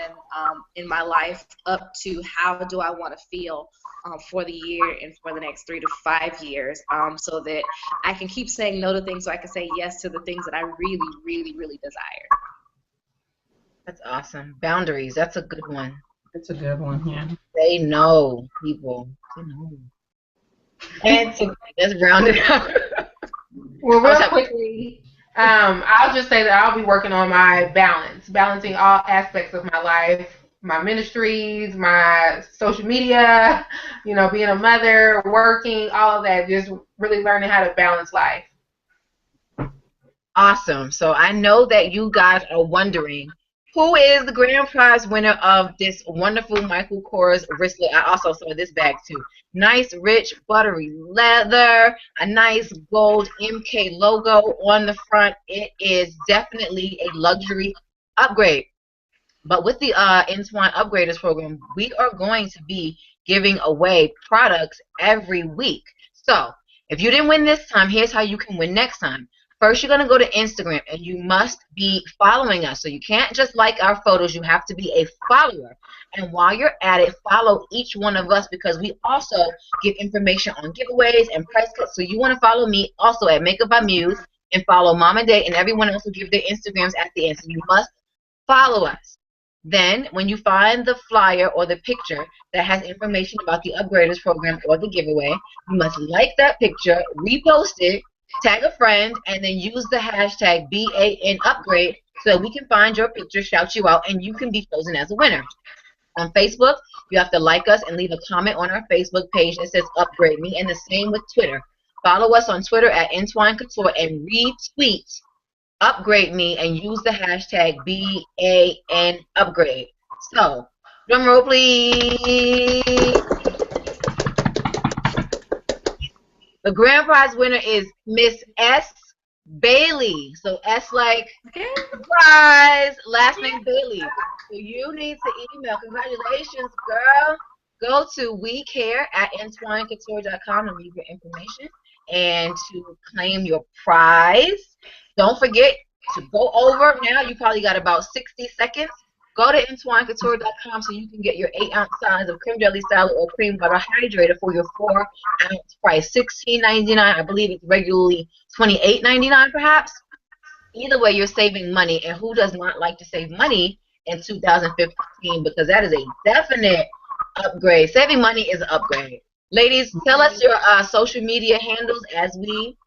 in my life up to how do I want to feel for the year and for the next 3 to 5 years, so that I can keep saying no to things so I can say yes to the things that I really, really, really desire. That's awesome. Boundaries. That's a good one. That's a good one, yeah. Say no, people. Say no. And let's round it out. Well, real quickly, I'll just say that I'll be working on my balancing all aspects of my life, my ministries, my social media, being a mother, working, all of that, just really learning how to balance life. Awesome. So I know that you guys are wondering who is the grand prize winner of this wonderful Michael Kors wristlet. I also saw this bag too. Nice, rich, buttery leather, a nice gold MK logo on the front. It is definitely a luxury upgrade. But with the Entwine Upgraders program, we are going to be giving away products every week. So if you didn't win this time, here's how you can win next time. First, you're going to go to Instagram, and you must be following us. So you can't just like our photos. You have to be a follower. And while you're at it, follow each one of us because we also give information on giveaways and price cuts. So you want to follow me also at Makeup by Muse and follow Mama Day and everyone else who give their Instagrams at the end. So you must follow us. Then, when you find the flyer or the picture that has information about the Upgraders program or the giveaway, you must like that picture, repost it, tag a friend, and then use the hashtag BANUpgrade so we can find your picture, shout you out, and you can be chosen as a winner. On Facebook, you have to like us and leave a comment on our Facebook page that says Upgrade Me, and the same with Twitter. Follow us on Twitter at Entwine Couture and retweet Upgrade Me and use the hashtag BANUpgrade. So, drum roll please. The grand prize winner is Miss S. Bailey. So S like surprise, last name Bailey. So you need to email. Congratulations, girl. go to wecare@entwinecouture.com and leave your information and to claim your prize. Don't forget to go over now. You probably got about 60 seconds. Go to entwinecouture.com so you can get your 8-ounce size of cream jelly salad or cream butter hydrator for your 4-ounce price, $16.99. I believe it's regularly $28.99 perhaps. Either way, you're saving money, and who does not like to save money in 2015? Because that is a definite upgrade. Saving money is an upgrade. Ladies, tell us your social media handles as we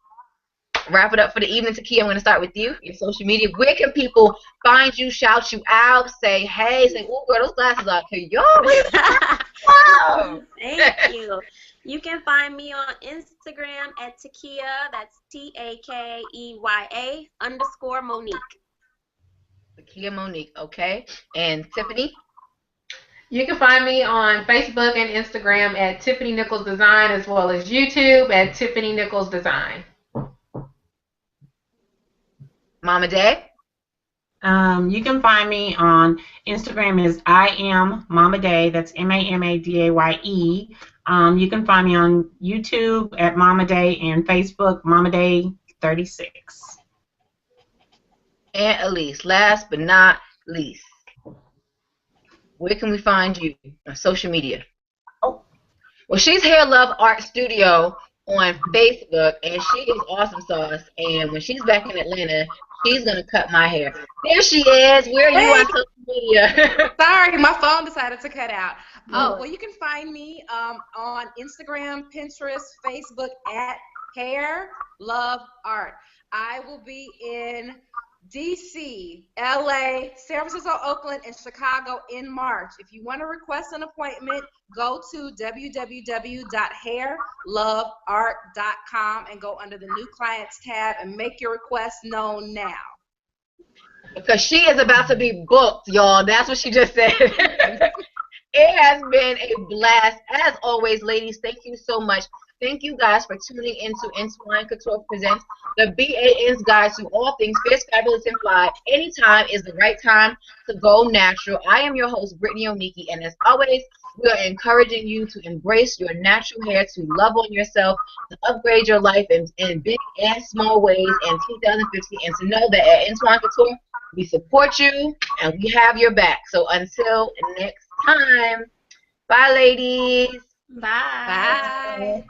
wrap it up for the evening. Takia, I'm going to start with you. Your social media. Where can people find you, shout you out, say hey, say, oh, girl, those glasses are cute. Wow. Thank you. You can find me on Instagram at Takia, that's TAKEYA_Monique. Takia Monique, okay. And Tiffany? You can find me on Facebook and Instagram at Tiffany Nichols Design, as well as YouTube at Tiffany Nichols Design. Mama Day? You can find me on Instagram as I am Mama Day. That's MAMADAYE. You can find me on YouTube at Mama Day and Facebook Mama Day 36. And Elise, last but not least, where can we find you on social media? Oh. Well, she's Hair Love Art Studio on Facebook, and she is awesome sauce. And when she's back in Atlanta, she's going to cut my hair. There she is. Where are you on social media? Sorry, my phone decided to cut out. Oh, well, you can find me on Instagram, Pinterest, Facebook at Hair Love Art. I will be in DC, LA, San Francisco, Oakland, and Chicago in March. If you want to request an appointment, go to www.hairloveart.com and go under the new clients tab and make your request known now. Because she is about to be booked, y'all. That's what she just said. It has been a blast. As always, ladies, thank you so much. Thank you guys for tuning into Entwine Couture Presents, the BAN's guide to all things fierce, fabulous, and fly. Anytime is the right time to go natural. I am your host, Brittany Oniki, and as always, we are encouraging you to embrace your natural hair, to love on yourself, to upgrade your life in big and small ways in 2015, and to know that at Entwine Couture, we support you and we have your back. So until next time, bye, ladies. Bye. Bye.